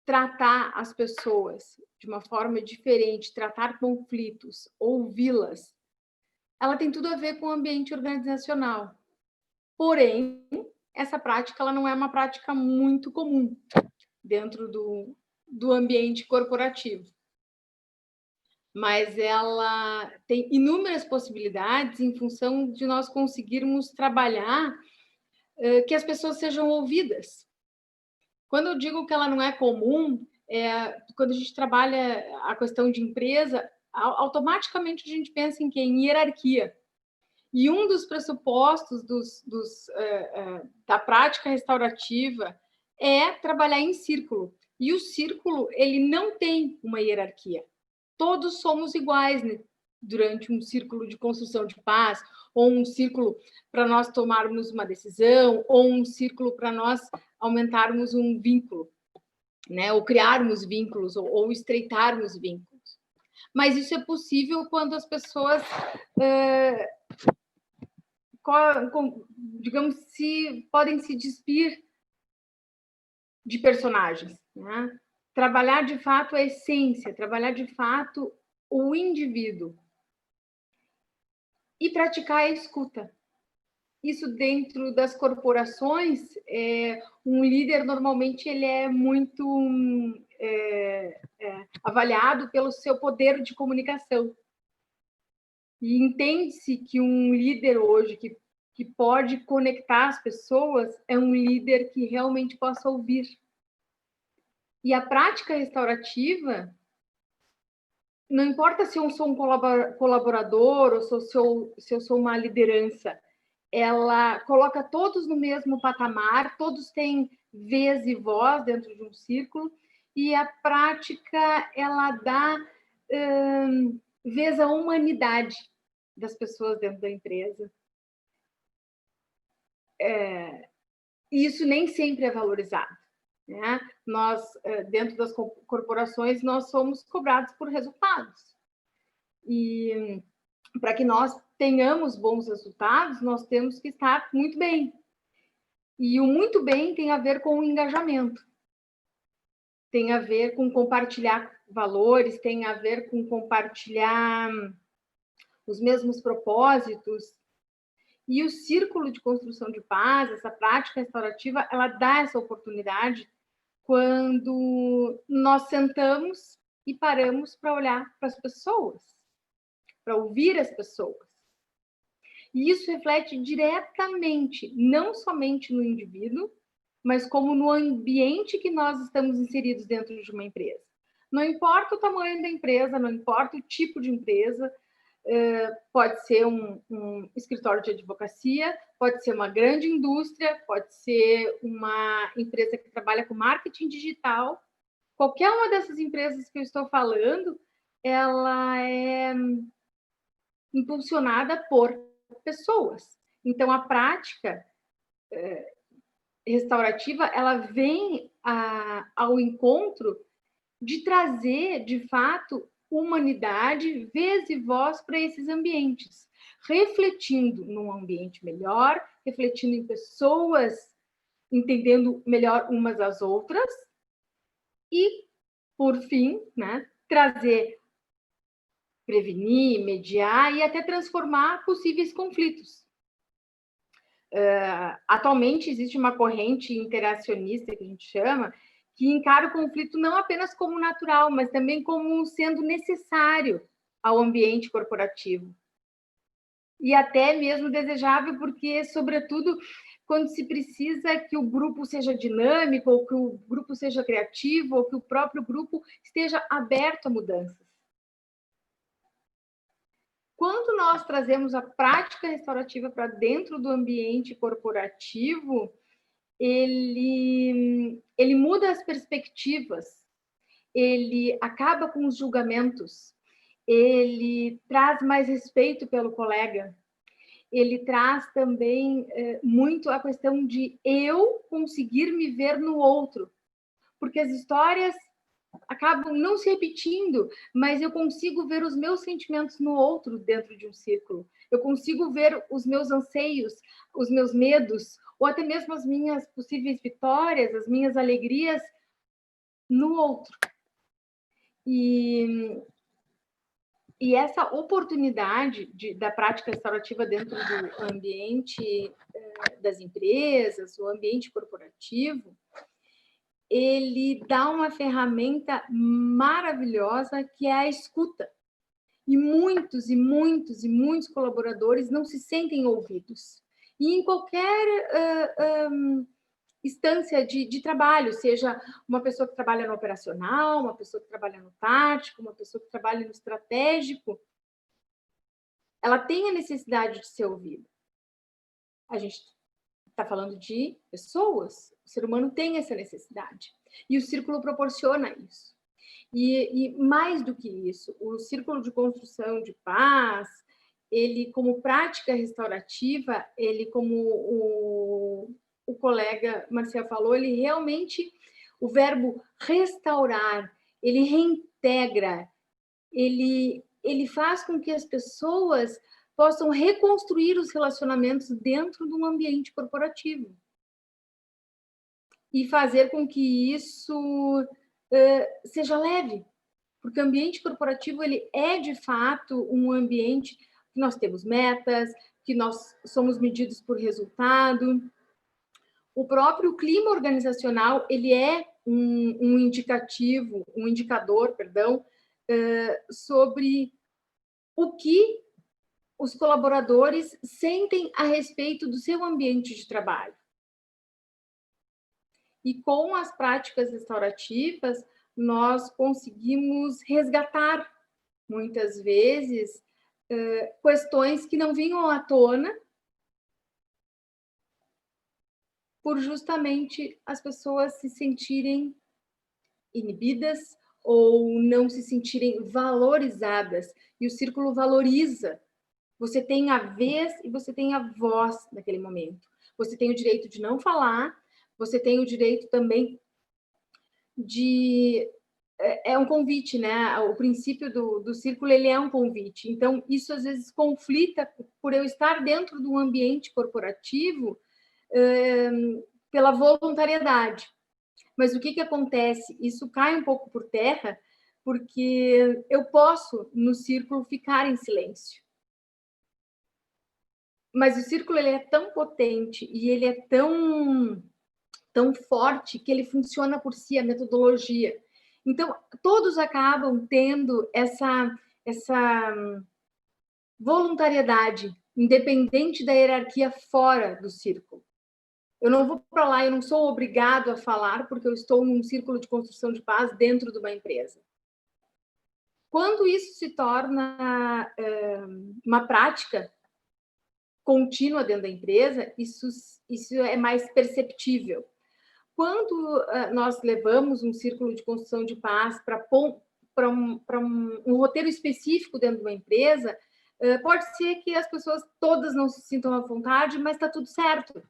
tratar as pessoas de uma forma diferente, tratar conflitos, ouvi-las, ela tem tudo a ver com o ambiente organizacional. Porém, essa prática ela não é uma prática muito comum dentro do ambiente corporativo. Mas ela tem inúmeras possibilidades em função de nós conseguirmos trabalhar que as pessoas sejam ouvidas. Quando eu digo que ela não é comum, quando a gente trabalha a questão de empresa, automaticamente a gente pensa em quê? Em hierarquia. E um dos pressupostos da prática restaurativa é trabalhar em círculo. E o círculo, ele não tem uma hierarquia. Todos somos iguais, né? Durante um círculo de construção de paz, ou um círculo para nós tomarmos uma decisão, ou um círculo para nós aumentarmos um vínculo, né? Ou criarmos vínculos, ou estreitarmos vínculos. Mas isso é possível quando as pessoas, digamos, podem se despir de personagens, né? Trabalhar de fato a essência, trabalhar de fato o indivíduo e praticar a escuta. Isso dentro das corporações, um líder normalmente ele é muito avaliado pelo seu poder de comunicação. E entende-se que um líder hoje que pode conectar as pessoas é um líder que realmente possa ouvir. E a prática restaurativa, não importa se eu sou um colaborador ou se eu sou uma liderança, ela coloca todos no mesmo patamar, todos têm vez e voz dentro de um círculo, e a prática ela dá vez à humanidade das pessoas dentro da empresa. Isso nem sempre é valorizado, né? Nós, dentro das corporações, nós somos cobrados por resultados. E para que nós tenhamos bons resultados, nós temos que estar muito bem. E o muito bem tem a ver com o engajamento, tem a ver com compartilhar valores, tem a ver com compartilhar os mesmos propósitos. E o círculo de construção de paz, essa prática restaurativa, ela dá essa oportunidade quando nós sentamos e paramos para olhar para as pessoas, para ouvir as pessoas. E isso reflete diretamente, não somente no indivíduo, mas como no ambiente que nós estamos inseridos dentro de uma empresa. Não importa o tamanho da empresa, não importa o tipo de empresa, pode ser um escritório de advocacia, pode ser uma grande indústria, pode ser uma empresa que trabalha com marketing digital. Qualquer uma dessas empresas que eu estou falando, ela é impulsionada por pessoas. Então, a prática restaurativa, ela vem ao encontro de trazer, de fato, humanidade, vez e voz para esses ambientes, refletindo num ambiente melhor, refletindo em pessoas, entendendo melhor umas às outras e, por fim, né, trazer, prevenir, mediar e até transformar possíveis conflitos. Atualmente existe uma corrente interacionista, que a gente chama, que encara o conflito não apenas como natural, mas também como sendo necessário ao ambiente corporativo. E até mesmo desejável, porque, sobretudo, quando se precisa que o grupo seja dinâmico, ou que o grupo seja criativo, ou que o próprio grupo esteja aberto a mudanças. Quando nós trazemos a prática restaurativa para dentro do ambiente corporativo, ele muda as perspectivas, ele acaba com os julgamentos, ele traz mais respeito pelo colega, ele traz também muito a questão de eu conseguir me ver no outro, porque as histórias acabam não se repetindo, mas eu consigo ver os meus sentimentos no outro dentro de um círculo. Eu consigo ver os meus anseios, os meus medos, ou até mesmo as minhas possíveis vitórias, as minhas alegrias no outro. E essa oportunidade da prática restaurativa dentro do ambiente das empresas, o ambiente corporativo, ele dá uma ferramenta maravilhosa que é a escuta. E muitos colaboradores não se sentem ouvidos. E em qualquer instância de trabalho, seja uma pessoa que trabalha no operacional, uma pessoa que trabalha no tático, uma pessoa que trabalha no estratégico, ela tem a necessidade de ser ouvida. A gente está falando de pessoas, o ser humano tem essa necessidade. E o círculo proporciona isso. E mais do que isso, o círculo de construção de paz, ele, como prática restaurativa, ele, como o colega Marcel falou, ele realmente, o verbo restaurar, ele reintegra, ele faz com que as pessoas possam reconstruir os relacionamentos dentro de um ambiente corporativo. E fazer com que isso seja leve. Porque o ambiente corporativo, ele é, de fato, um ambiente que nós temos metas, que nós somos medidos por resultado. O próprio clima organizacional, ele é um indicador, sobre o que os colaboradores sentem a respeito do seu ambiente de trabalho. E com as práticas restaurativas, nós conseguimos resgatar, muitas vezes, questões que não vinham à tona, por justamente as pessoas se sentirem inibidas ou não se sentirem valorizadas. E o círculo valoriza. Você tem a vez e você tem a voz naquele momento. Você tem o direito de não falar, você tem o direito também de é um convite, né? O princípio do círculo, ele é um convite. Então, isso às vezes conflita por eu estar dentro de um ambiente corporativo pela voluntariedade. Mas o que acontece? Isso cai um pouco por terra, porque eu posso, no círculo, ficar em silêncio. Mas o círculo, ele é tão potente e ele é tão forte que ele funciona por si, a metodologia. Então, todos acabam tendo essa voluntariedade, independente da hierarquia fora do círculo. Eu não vou para lá, eu não sou obrigado a falar porque eu estou num círculo de construção de paz dentro de uma empresa. Quando isso se torna uma prática contínua dentro da empresa, isso é mais perceptível. Quando nós levamos um círculo de construção de paz para um roteiro específico dentro de uma empresa, pode ser que as pessoas todas não se sintam à vontade, mas está tudo certo.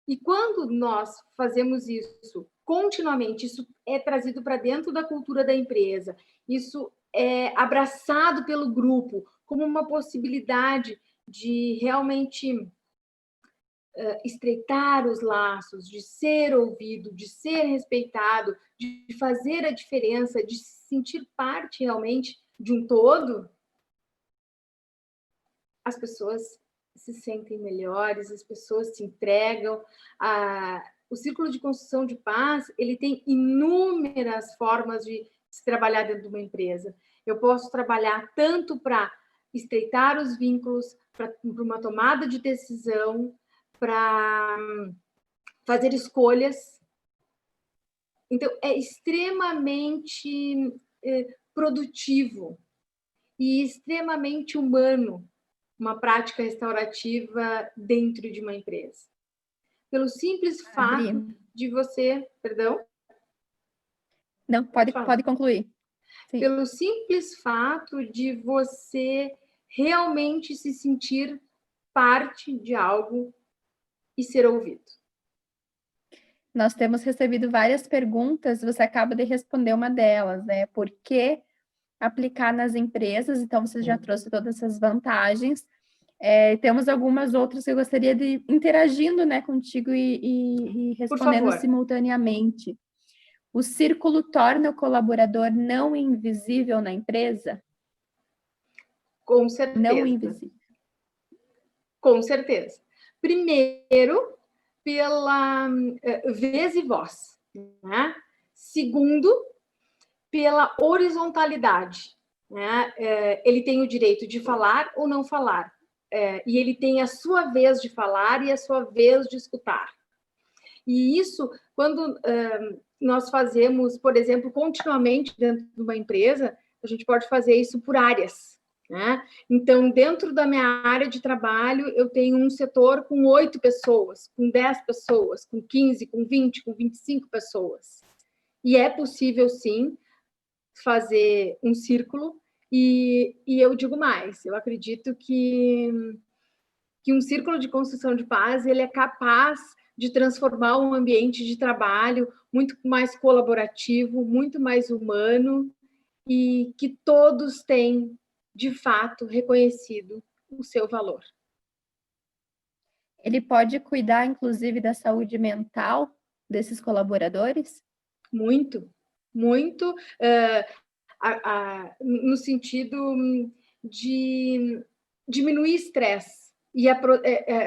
E quando nós fazemos isso continuamente, isso é trazido para dentro da cultura da empresa, isso é abraçado pelo grupo como uma possibilidade de realmente estreitar os laços, de ser ouvido, de ser respeitado, de fazer a diferença, de se sentir parte realmente de um todo, as pessoas se sentem melhores, as pessoas se entregam. O círculo de construção de paz, ele tem inúmeras formas de se trabalhar dentro de uma empresa. Eu posso trabalhar tanto para estreitar os vínculos, para uma tomada de decisão, para fazer escolhas. Então, é extremamente produtivo e extremamente humano uma prática restaurativa dentro de uma empresa. Pelo simples fato de você... Perdão? Não, pode concluir. Sim. Pelo simples fato de você realmente se sentir parte de algo e ser ouvido. Nós temos recebido várias perguntas, você acaba de responder uma delas, né? Por que aplicar nas empresas? Então, você já trouxe todas essas vantagens. Temos algumas outras que eu gostaria de ir interagindo, né, contigo e respondendo simultaneamente. O círculo torna o colaborador não invisível na empresa? Com certeza. Não invisível. Com certeza. Primeiro, pela vez e voz, né? Segundo, pela horizontalidade, né? Ele tem o direito de falar ou não falar, e ele tem a sua vez de falar e a sua vez de escutar. E isso, quando nós fazemos, por exemplo, continuamente dentro de uma empresa, a gente pode fazer isso por áreas, né? Então, dentro da minha área de trabalho, eu tenho um setor com 8 pessoas, com 10 pessoas, com 15, com 20, com 25 pessoas. E é possível, sim, fazer um círculo, e eu digo mais, eu acredito que um círculo de construção de paz, ele é capaz de transformar um ambiente de trabalho muito mais colaborativo, muito mais humano, e que todos têm, de fato, reconhecido o seu valor. Ele pode cuidar, inclusive, da saúde mental desses colaboradores? Muito, muito, no sentido de diminuir estresse e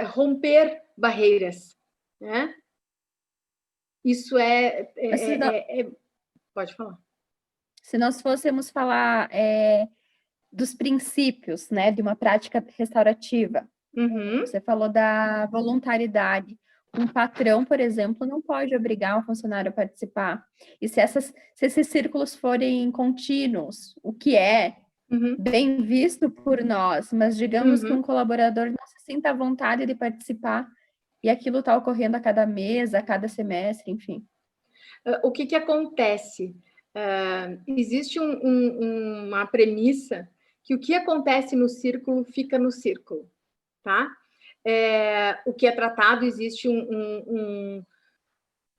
romper barreiras, né? Isso pode falar. Se nós fôssemos falar dos princípios, né, de uma prática restaurativa, você falou da voluntariedade. Um patrão, por exemplo, não pode obrigar um funcionário a participar. E se esses círculos forem contínuos, o que é bem visto por nós, mas digamos que um colaborador não se sinta à vontade de participar e aquilo está ocorrendo a cada mês, a cada semestre, enfim. O que acontece? Existe uma premissa que o que acontece no círculo fica no círculo, tá? O que é tratado, existe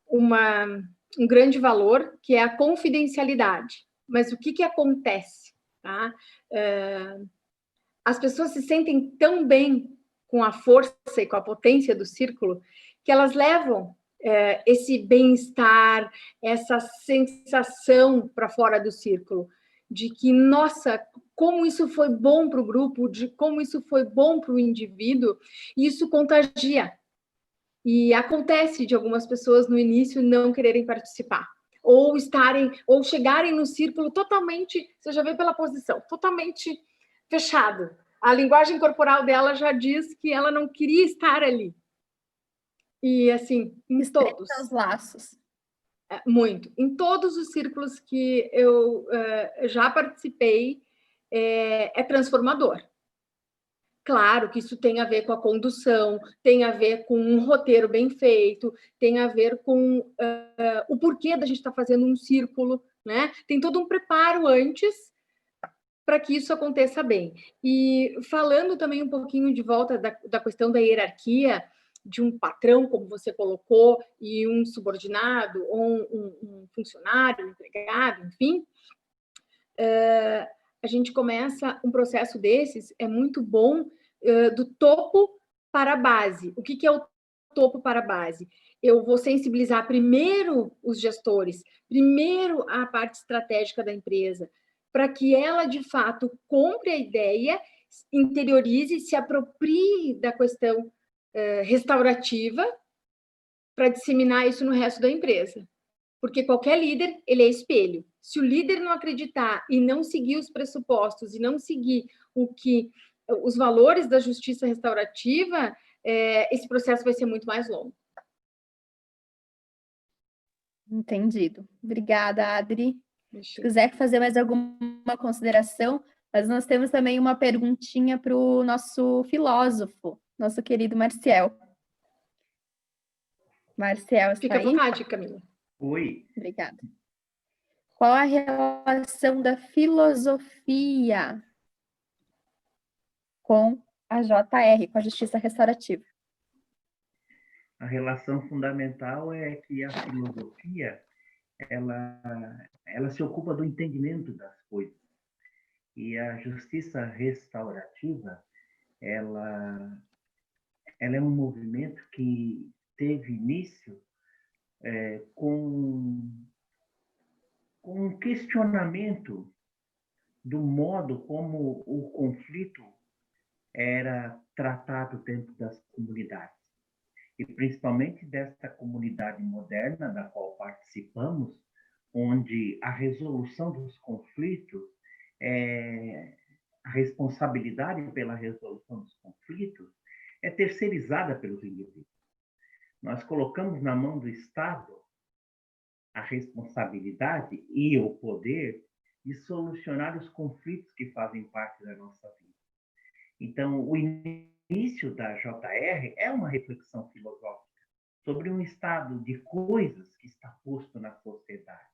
uma um grande valor, que é a confidencialidade. Mas o que acontece? Tá? As pessoas se sentem tão bem com a força e com a potência do círculo que elas levam esse bem-estar, essa sensação para fora do círculo, de que, nossa, como isso foi bom para o grupo, de como isso foi bom para o indivíduo, e isso contagia. E acontece de algumas pessoas no início não quererem participar, ou chegarem no círculo totalmente, você já vê pela posição, totalmente fechado. A linguagem corporal dela já diz que ela não queria estar ali. E assim, em todos. Os laços. Muito. Em todos os círculos que eu já participei, é transformador. Claro que isso tem a ver com a condução, tem a ver com um roteiro bem feito, tem a ver com o porquê da gente estar fazendo um círculo, né? Tem todo um preparo antes para que isso aconteça bem. E falando também um pouquinho de volta da questão da hierarquia, de um patrão, como você colocou, e um subordinado, ou um funcionário, um empregado, enfim, a gente começa um processo desses, é muito bom, do topo para a base. O que é o topo para a base? Eu vou sensibilizar primeiro os gestores, primeiro a parte estratégica da empresa, para que ela, de fato, compre a ideia, interiorize, se aproprie da questão restaurativa, para disseminar isso no resto da empresa. Porque qualquer líder, ele é espelho. Se o líder não acreditar e não seguir os pressupostos e não seguir os valores da justiça restaurativa, esse processo vai ser muito mais longo. Entendido. Obrigada, Adri. Deixa Se quiser fazer mais alguma consideração, mas nós temos também uma perguntinha para o nosso filósofo, nosso querido Marciel. Marciel, está Fica à aí? vontade, Camila. Oi. Obrigada. Qual a relação da filosofia com a JR, com a Justiça Restaurativa? A relação fundamental é que a filosofia ela se ocupa do entendimento das coisas. E a justiça restaurativa, ela é um movimento que teve início com um questionamento do modo como o conflito era tratado dentro das comunidades. E principalmente desta comunidade moderna da qual participamos, onde a resolução dos conflitos, a responsabilidade pela resolução dos conflitos é terceirizada pelos indivíduos. Nós colocamos na mão do Estado a responsabilidade e o poder de solucionar os conflitos que fazem parte da nossa vida. Então, o início da JR é uma reflexão filosófica sobre um estado de coisas que está posto na sociedade.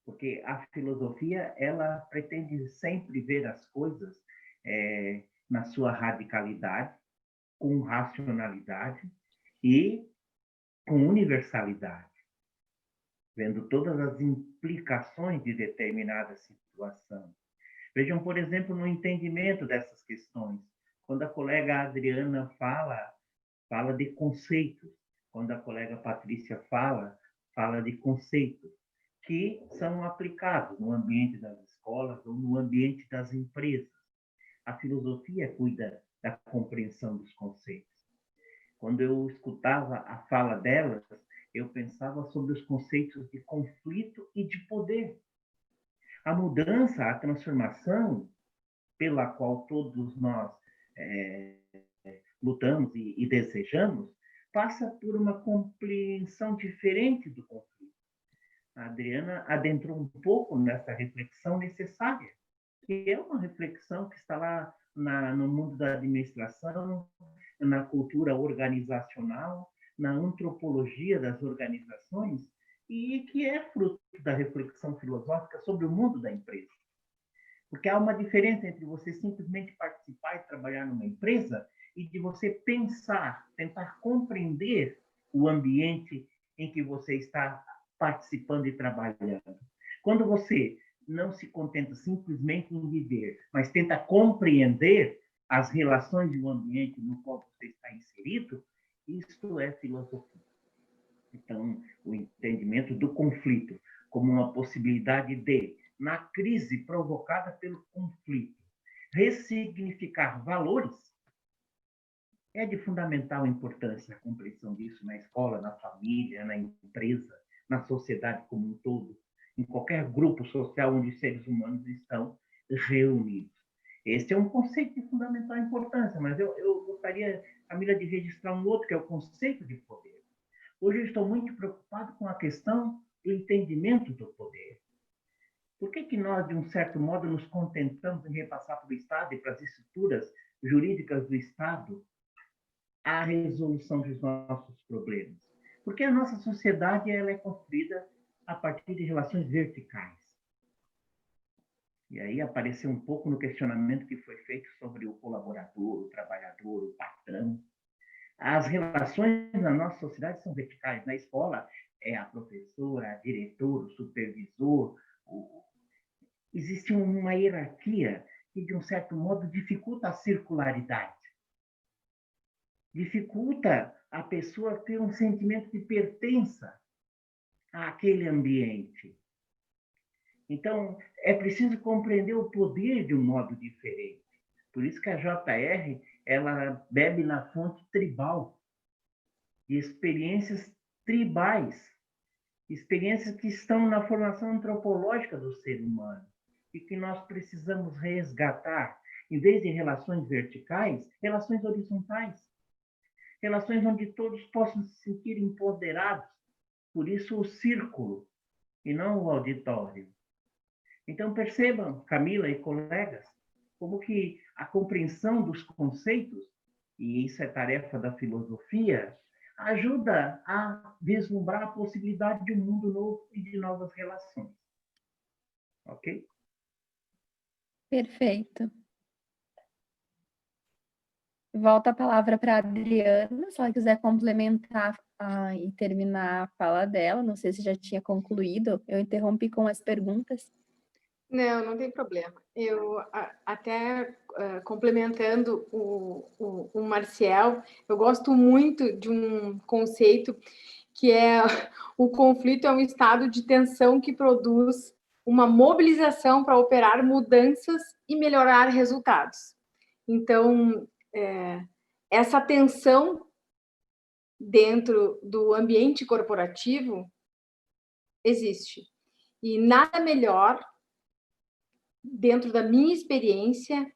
Porque a filosofia, ela pretende sempre ver as coisas na sua radicalidade, com racionalidade e com universalidade, vendo todas as implicações de determinada situação. Vejam, por exemplo, no entendimento dessas questões, quando a colega Adriana fala de conceitos, quando a colega Patrícia fala de conceitos que são aplicados no ambiente das escolas ou no ambiente das empresas. A filosofia cuida da compreensão dos conceitos. Quando eu escutava a fala delas, eu pensava sobre os conceitos de conflito e de poder. A mudança, a transformação pela qual todos nós lutamos e desejamos, passa por uma compreensão diferente do conflito. A Adriana adentrou um pouco nessa reflexão necessária, que é uma reflexão que está lá no mundo da administração, na cultura organizacional, na antropologia das organizações, e que é fruto da reflexão filosófica sobre o mundo da empresa. Porque há uma diferença entre você simplesmente participar e trabalhar numa empresa e de você pensar, tentar compreender o ambiente em que você está participando e trabalhando. Quando você não se contenta simplesmente em viver, mas tenta compreender as relações de um ambiente no qual você está inserido, isso é filosofia. Então, o entendimento do conflito como uma possibilidade de, na crise provocada pelo conflito, ressignificar valores, é de fundamental importância a compreensão disso na escola, na família, na empresa, na sociedade como um todo, em qualquer grupo social onde os seres humanos estão reunidos. Esse é um conceito de fundamental importância, mas eu gostaria, Camila, de registrar um outro, que é o conceito de poder. Hoje eu estou muito preocupado com a questão do entendimento do poder. Por que nós, de um certo modo, nos contentamos em repassar para o Estado e para as estruturas jurídicas do Estado a resolução dos nossos problemas? Porque a nossa sociedade ela é construída a partir de relações verticais. E aí apareceu um pouco no questionamento que foi feito sobre o colaborador, o trabalhador, o patrão. As relações na nossa sociedade são verticais. Na escola, é a professora, a diretora, o supervisor. Existe uma hierarquia que, de um certo modo, dificulta a circularidade. Dificulta a pessoa ter um sentimento de pertença àquele ambiente. Então, é preciso compreender o poder de um modo diferente. Por isso que a JR ela bebe na fonte tribal, de experiências tribais, experiências que estão na formação antropológica do ser humano e que nós precisamos resgatar, em vez de relações verticais, relações horizontais, relações onde todos possam se sentir empoderados. Por isso o círculo e não o auditório. Então percebam, Camila e colegas, como que a compreensão dos conceitos, e isso é tarefa da filosofia, ajuda a vislumbrar a possibilidade de um mundo novo e de novas relações. Ok? Perfeito. Volta a palavra para a Adriana, se ela quiser complementar e terminar a fala dela. Não sei se já tinha concluído, eu interrompi com as perguntas. Não, não tem problema. Eu até complementando o Marcial, eu gosto muito de um conceito que é o conflito é um estado de tensão que produz uma mobilização para operar mudanças e melhorar resultados. Então, essa tensão dentro do ambiente corporativo existe. E nada melhor, dentro da minha experiência,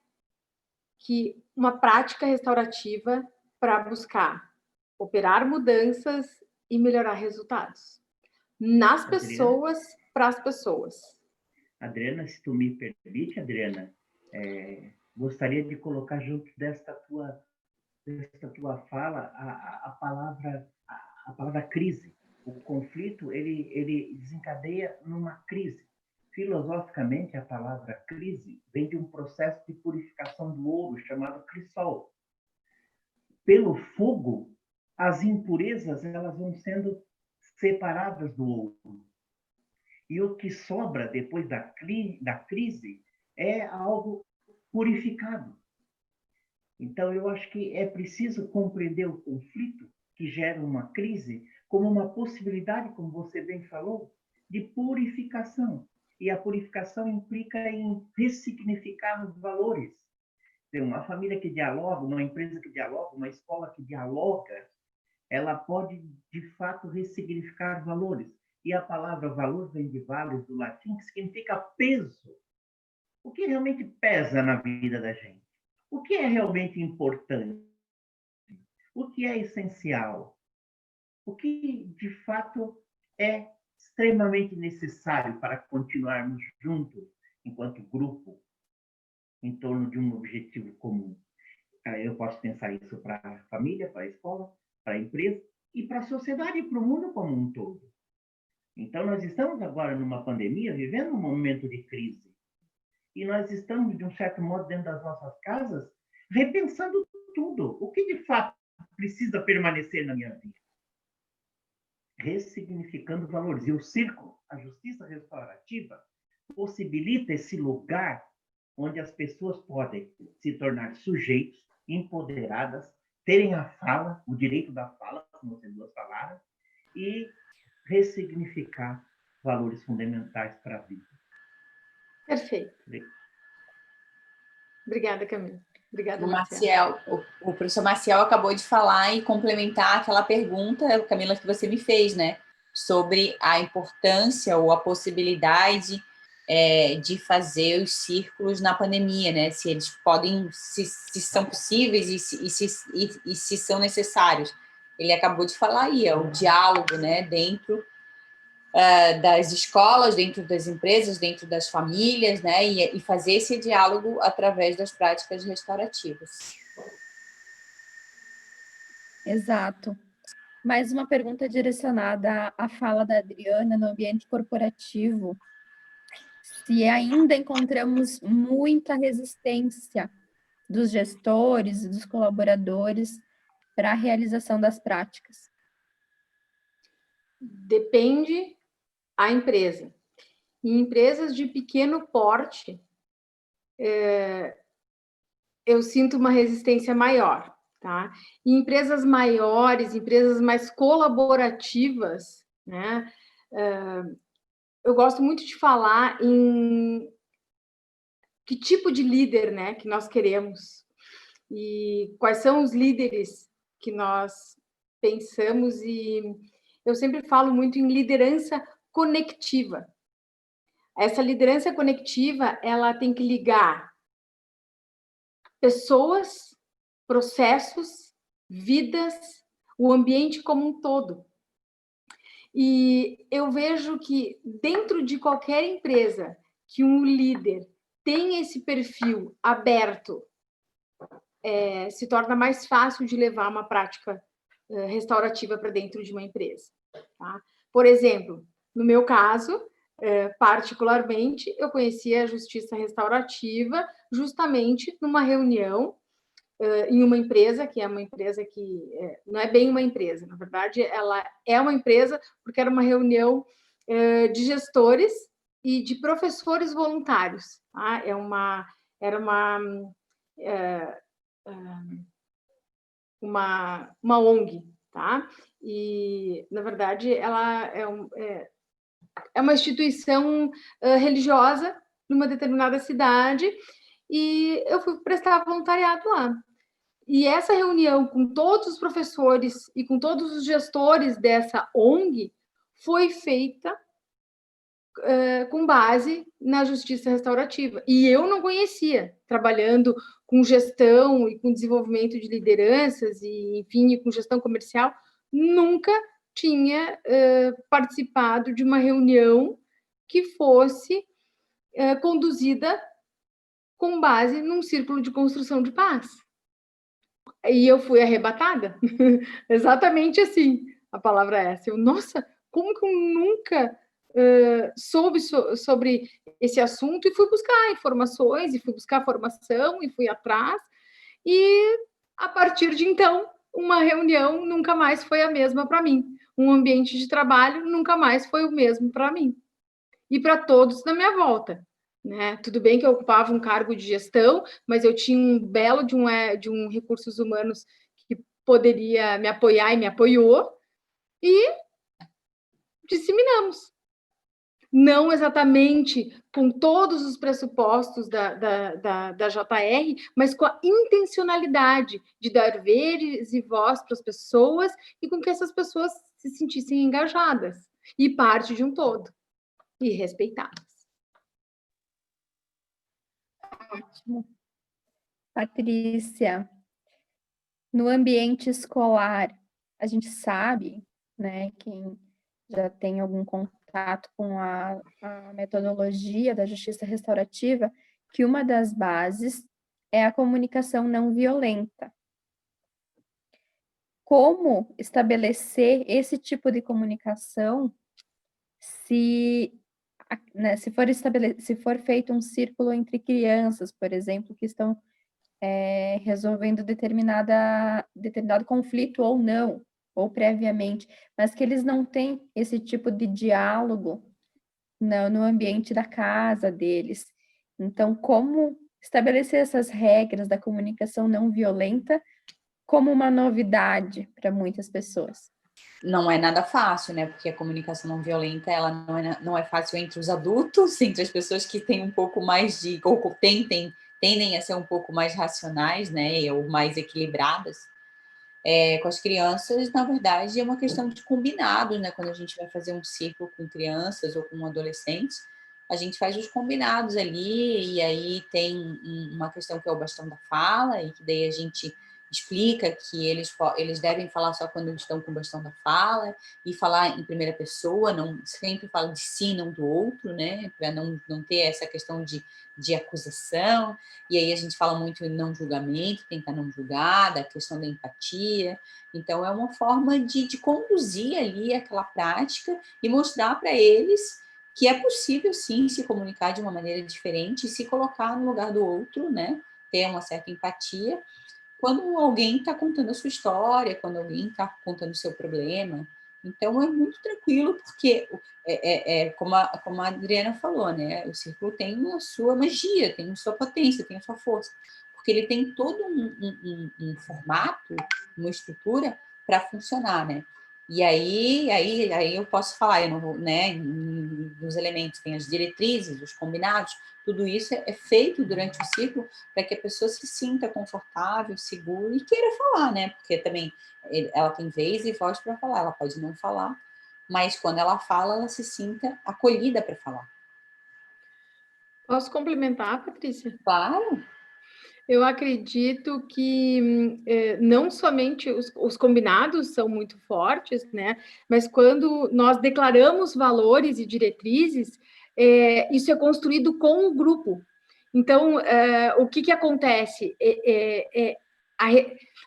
que uma prática restaurativa para buscar operar mudanças e melhorar resultados. Nas pessoas, para as pessoas. Adriana, se tu me permite, Adriana, gostaria de colocar junto desta tua fala a palavra crise. O conflito ele desencadeia numa crise. Filosoficamente, a palavra crise vem de um processo de purificação do ouro chamado crisol. Pelo fogo, as impurezas elas vão sendo separadas do ouro. E o que sobra depois da crise é algo purificado. Então, eu acho que é preciso compreender o conflito que gera uma crise como uma possibilidade, como você bem falou, de purificação. E a purificação implica em ressignificar os valores. Uma família que dialoga, uma empresa que dialoga, uma escola que dialoga, ela pode, de fato, ressignificar valores. E a palavra valor vem de vales, do latim, que significa peso. O que realmente pesa na vida da gente? O que é realmente importante? O que é essencial? O que, de fato, é extremamente necessário para continuarmos juntos, enquanto grupo, em torno de um objetivo comum? Eu posso pensar isso para a família, para a escola, para a empresa e para a sociedade e para o mundo como um todo. Então, nós estamos agora numa pandemia, vivendo um momento de crise. E nós estamos, de um certo modo, dentro das nossas casas, repensando tudo. O que, de fato, precisa permanecer na minha vida? ressignificando valores. E o círculo, a justiça restaurativa, possibilita esse lugar onde as pessoas podem se tornar sujeitos, empoderadas, terem a fala, o direito da fala, como vocês duas falaram, e ressignificar valores fundamentais para a vida. Perfeito. Obrigada, Camila. Obrigada, Marcial. O professor Marcial acabou de falar e complementar aquela pergunta, Camila, que você me fez, né? Sobre a importância ou a possibilidade de fazer os círculos na pandemia, né? Se eles podem, se são possíveis e se são necessários. Ele acabou de falar aí, o diálogo, né? Dentro das escolas, dentro das empresas, dentro das famílias, né? E fazer esse diálogo através das práticas restaurativas. Exato. Mais uma pergunta direcionada à fala da Adriana no ambiente corporativo. Se ainda encontramos muita resistência dos gestores e dos colaboradores para a realização das práticas. Depende a empresa. Em empresas de pequeno porte, eu sinto uma resistência maior, tá? Em empresas maiores, empresas mais colaborativas, né? Eu gosto muito de falar em que tipo de líder, né, que nós queremos e quais são os líderes que nós pensamos, e eu sempre falo muito em liderança conectiva. Essa liderança conectiva, ela tem que ligar pessoas, processos, vidas, o ambiente como um todo. E eu vejo que dentro de qualquer empresa que um líder tem esse perfil aberto, se torna mais fácil de levar uma prática restaurativa para dentro de uma empresa. Tá? Por exemplo, no meu caso, particularmente, eu conheci a justiça restaurativa justamente numa reunião em uma empresa, que é uma empresa que não é bem uma empresa, na verdade, ela é uma empresa porque era uma reunião de gestores e de professores voluntários. Tá? Era uma ONG, tá? E, na verdade, ela é uma instituição religiosa numa determinada cidade, e eu fui prestar voluntariado lá. E essa reunião com todos os professores e com todos os gestores dessa ONG foi feita com base na justiça restaurativa. E eu não conhecia, trabalhando com gestão e com desenvolvimento de lideranças, e, enfim, e com gestão comercial, nunca tinha participado de uma reunião que fosse conduzida com base num círculo de construção de paz. E eu fui arrebatada, exatamente assim, a palavra é essa. Nossa, como que eu nunca soube sobre esse assunto, e fui buscar informações, e fui buscar formação, e fui atrás, e a partir de então, uma reunião nunca mais foi a mesma para mim, um ambiente de trabalho nunca mais foi o mesmo para mim, e para todos na minha volta. Né? Tudo bem que eu ocupava um cargo de gestão, mas eu tinha um belo de um recursos humanos que poderia me apoiar e me apoiou, e disseminamos. Não exatamente com todos os pressupostos da JR, mas com a intencionalidade de dar vez e voz para as pessoas e com que essas pessoas se sentissem engajadas e parte de um todo e respeitadas. Ótimo. Patrícia, no ambiente escolar, a gente sabe, né, quem já tem algum contato com a metodologia da justiça restaurativa, que uma das bases é a comunicação não violenta. Como estabelecer esse tipo de comunicação se for feito um círculo entre crianças, por exemplo, que estão resolvendo determinado conflito ou não, ou previamente, mas que eles não têm esse tipo de diálogo no ambiente da casa deles. Então, como estabelecer essas regras da comunicação não violenta como uma novidade para muitas pessoas? Não é nada fácil, né? Porque a comunicação não violenta, ela não é fácil entre os adultos, entre as pessoas que têm um pouco mais de, ou tendem a ser um pouco mais racionais, né? Ou mais equilibradas. Com as crianças, na verdade, é uma questão de combinados, né? Quando a gente vai fazer um ciclo com crianças ou com adolescentes, a gente faz os combinados ali, e aí tem uma questão que é o bastão da fala, e que daí a gente explica que eles devem falar só quando estão com o bastão da fala, e falar em primeira pessoa, não sempre fala de si, não do outro, né? Para não ter essa questão de acusação. E aí a gente fala muito em não julgamento, tentar não julgar, da questão da empatia. Então, é uma forma de conduzir ali aquela prática e mostrar para eles que é possível, sim, se comunicar de uma maneira diferente e se colocar no lugar do outro, né? Ter uma certa empatia quando alguém está contando a sua história, quando alguém está contando o seu problema. Então, é muito tranquilo, porque, como a Adriana falou, né? O círculo tem a sua magia, tem a sua potência, tem a sua força, porque ele tem todo um formato, uma estrutura para funcionar, né? E aí eu posso falar, eu não vou, né? Nos elementos tem as diretrizes, os combinados, tudo isso é feito durante o ciclo para que a pessoa se sinta confortável, segura e queira falar, né? Porque também ela tem vez e voz para falar, ela pode não falar, mas quando ela fala, ela se sinta acolhida para falar. Posso complementar, Patrícia? Claro. Eu acredito que não somente os combinados são muito fortes, né? Mas quando nós declaramos valores e diretrizes, isso é construído com o grupo. Então, o que acontece?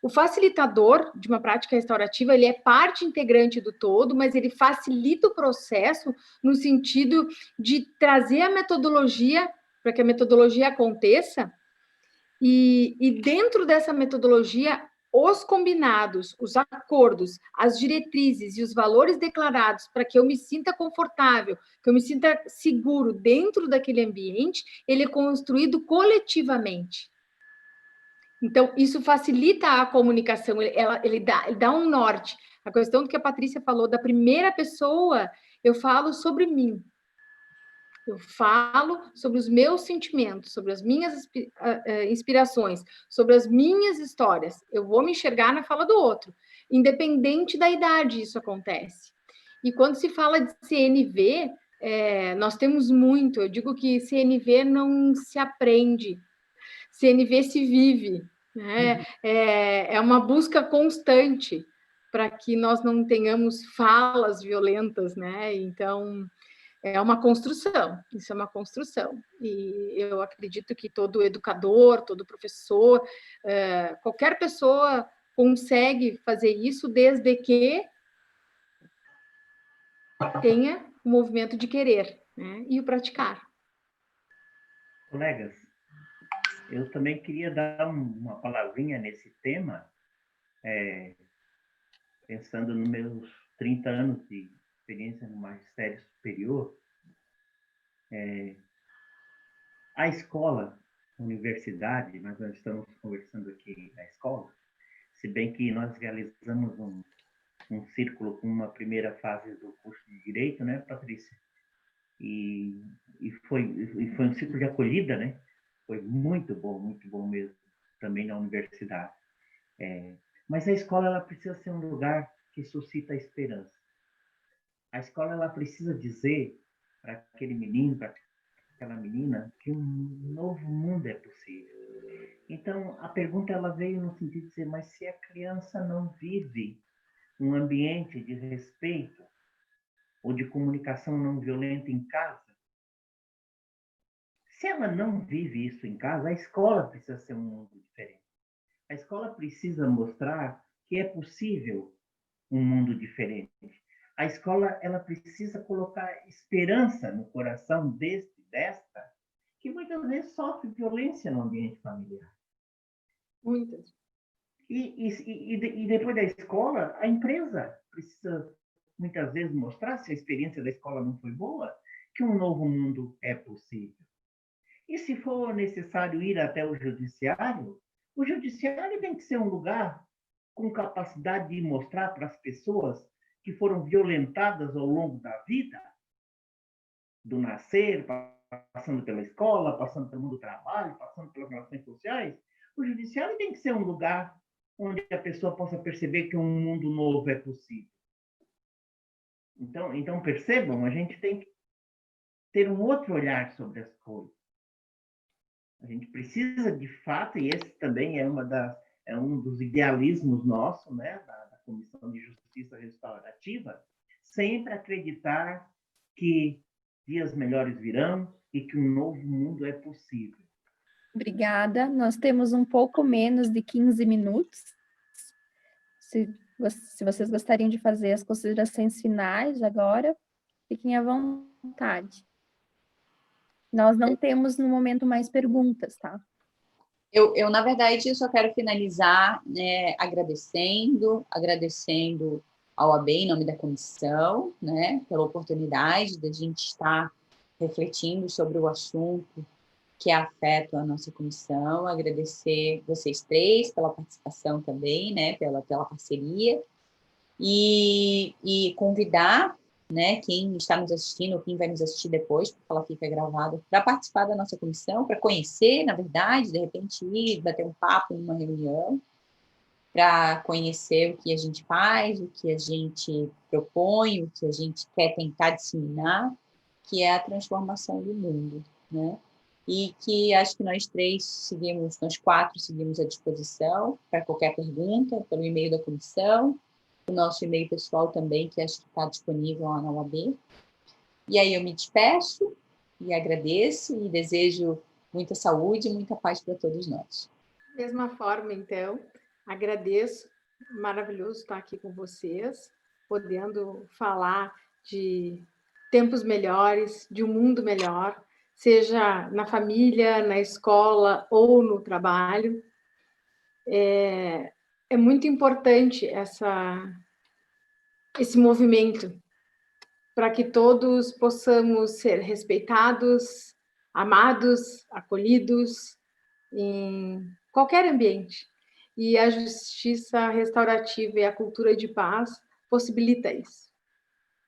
O facilitador de uma prática restaurativa, ele é parte integrante do todo, mas ele facilita o processo no sentido de trazer a metodologia para que a metodologia aconteça. E dentro dessa metodologia, os combinados, os acordos, as diretrizes e os valores declarados para que eu me sinta confortável, que eu me sinta seguro dentro daquele ambiente, ele é construído coletivamente. Então, isso facilita a comunicação, ele dá um norte. A questão do que a Patrícia falou, da primeira pessoa, eu falo sobre mim. Eu falo sobre os meus sentimentos, sobre as minhas inspirações, sobre as minhas histórias. Eu vou me enxergar na fala do outro. Independente da idade, isso acontece. E quando se fala de CNV, nós temos muito. Eu digo que CNV não se aprende, CNV se vive. Né? É uma busca constante para que nós não tenhamos falas violentas, né? Então, é uma construção, isso é uma construção. E eu acredito que todo educador, todo professor, qualquer pessoa consegue fazer isso desde que tenha o movimento de querer, né? E o praticar. Colegas, eu também queria dar uma palavrinha nesse tema, pensando nos meus 30 anos de experiência no magistério superior. A escola, a universidade, nós estamos conversando aqui na escola, se bem que nós realizamos um círculo com uma primeira fase do curso de Direito, né, Patrícia? E foi um ciclo de acolhida, né? Foi muito bom mesmo, também na universidade. Mas a escola, ela precisa ser um lugar que suscita esperança. A escola, ela precisa dizer para aquele menino, para aquela menina, que um novo mundo é possível. Então, a pergunta, ela veio no sentido de dizer, mas se a criança não vive um ambiente de respeito ou de comunicação não violenta em casa, se ela não vive isso em casa, a escola precisa ser um mundo diferente. A escola precisa mostrar que é possível um mundo diferente. A escola, ela precisa colocar esperança no coração desta, que muitas vezes sofre violência no ambiente familiar. Muitas. E depois da escola, a empresa precisa, muitas vezes, mostrar, se a experiência da escola não foi boa, que um novo mundo é possível. E se for necessário ir até o judiciário tem que ser um lugar com capacidade de mostrar para as pessoas que foram violentadas ao longo da vida, do nascer, passando pela escola, passando pelo mundo do trabalho, passando pelas relações sociais. O judiciário tem que ser um lugar onde a pessoa possa perceber que um mundo novo é possível. Então percebam, a gente tem que ter um outro olhar sobre as coisas. A gente precisa, de fato, e esse também é um dos idealismos nossos, né, da Comissão de Justiça Restaurativa, sempre acreditar que dias melhores virão e que um novo mundo é possível. Obrigada. Nós temos um pouco menos de 15 minutos. Se vocês gostariam de fazer as considerações finais agora, fiquem à vontade. Nós não temos, no momento, mais perguntas, tá? Na verdade, eu só quero finalizar, né, agradecendo ao AB em nome da comissão, né, pela oportunidade de a gente estar refletindo sobre o assunto que afeta a nossa comissão, agradecer vocês três pela participação também, né, pela parceria, e convidar, né, quem está nos assistindo ou quem vai nos assistir depois, porque ela fica gravada, para participar da nossa comissão, para conhecer, na verdade, de repente ir, bater um papo numa reunião, para conhecer o que a gente faz, o que a gente propõe, o que a gente quer tentar disseminar, que é a transformação do mundo, né? E que acho que nós quatro seguimos à disposição para qualquer pergunta, pelo e-mail da comissão, o nosso e-mail pessoal também, que acho que está disponível lá na UAB. E aí eu me despeço e agradeço e desejo muita saúde e muita paz para todos nós. Da mesma forma, então, agradeço, maravilhoso estar aqui com vocês, podendo falar de tempos melhores, de um mundo melhor, seja na família, na escola ou no trabalho. É muito importante esse movimento para que todos possamos ser respeitados, amados, acolhidos em qualquer ambiente. E a justiça restaurativa e a cultura de paz possibilita isso.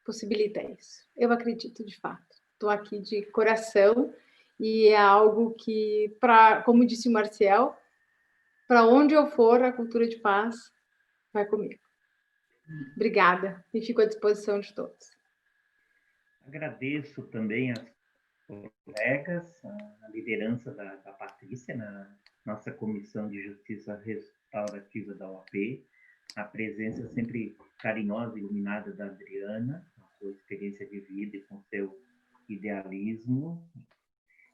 Possibilita isso. Eu acredito, de fato. Estou aqui de coração e é algo que, como disse o Marcial, para onde eu for, a cultura de paz vai comigo. Obrigada e fico à disposição de todos. Agradeço também as colegas, a liderança da Patrícia na nossa Comissão de Justiça Restaurativa da OAB, a presença sempre carinhosa e iluminada da Adriana, com sua experiência de vida e com seu idealismo,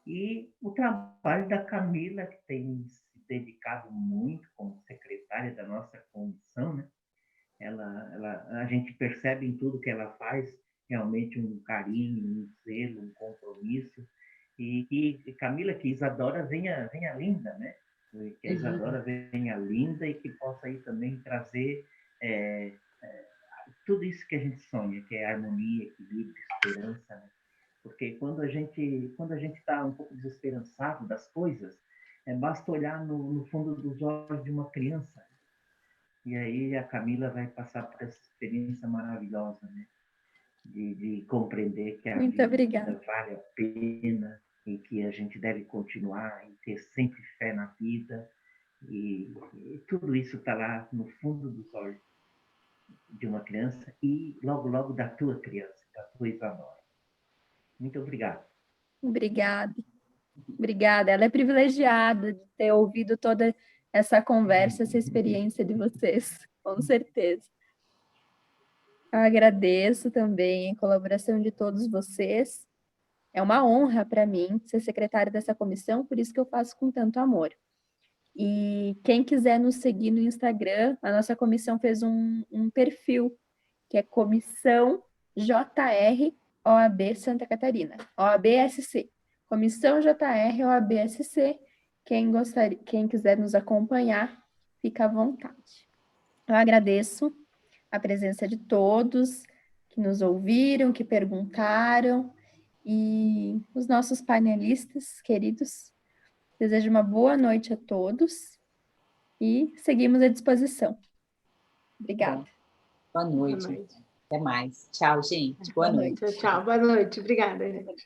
e o trabalho da Camila, que tem se dedicado muito como secretária da nossa comissão, né? A gente percebe em tudo que ela faz realmente um carinho, um zelo, um compromisso. E Camila, que Isadora venha linda, né? Que a Isadora venha linda e que possa aí também trazer tudo isso que a gente sonha, que é harmonia, equilíbrio, esperança, né? Porque quando a gente está um pouco desesperançado das coisas, basta olhar no fundo dos olhos de uma criança. E aí a Camila vai passar por essa experiência maravilhosa, né? De compreender que a Muito vida obrigada. vale a pena e que a gente deve continuar e ter sempre fé na vida. E tudo isso está lá no fundo dos olhos de uma criança e logo, logo da tua criança, da tua Isadora. Muito obrigado. Obrigada. Obrigada. Ela é privilegiada de ter ouvido toda essa conversa, essa experiência de vocês, com certeza. Eu agradeço também a colaboração de todos vocês. É uma honra para mim ser secretária dessa comissão, por isso que eu faço com tanto amor. E quem quiser nos seguir no Instagram, a nossa comissão fez um perfil, que é Comissão JR OAB Santa Catarina, OAB-SC. Comissão JR OAB-SC. Quem quiser nos acompanhar, fica à vontade. Eu agradeço a presença de todos que nos ouviram, que perguntaram, e os nossos painelistas queridos. Desejo uma boa noite a todos e seguimos à disposição. Obrigada. Boa noite. Boa noite. Até mais. Tchau, gente. Boa noite. Tchau, tchau. Boa noite. Obrigada, gente.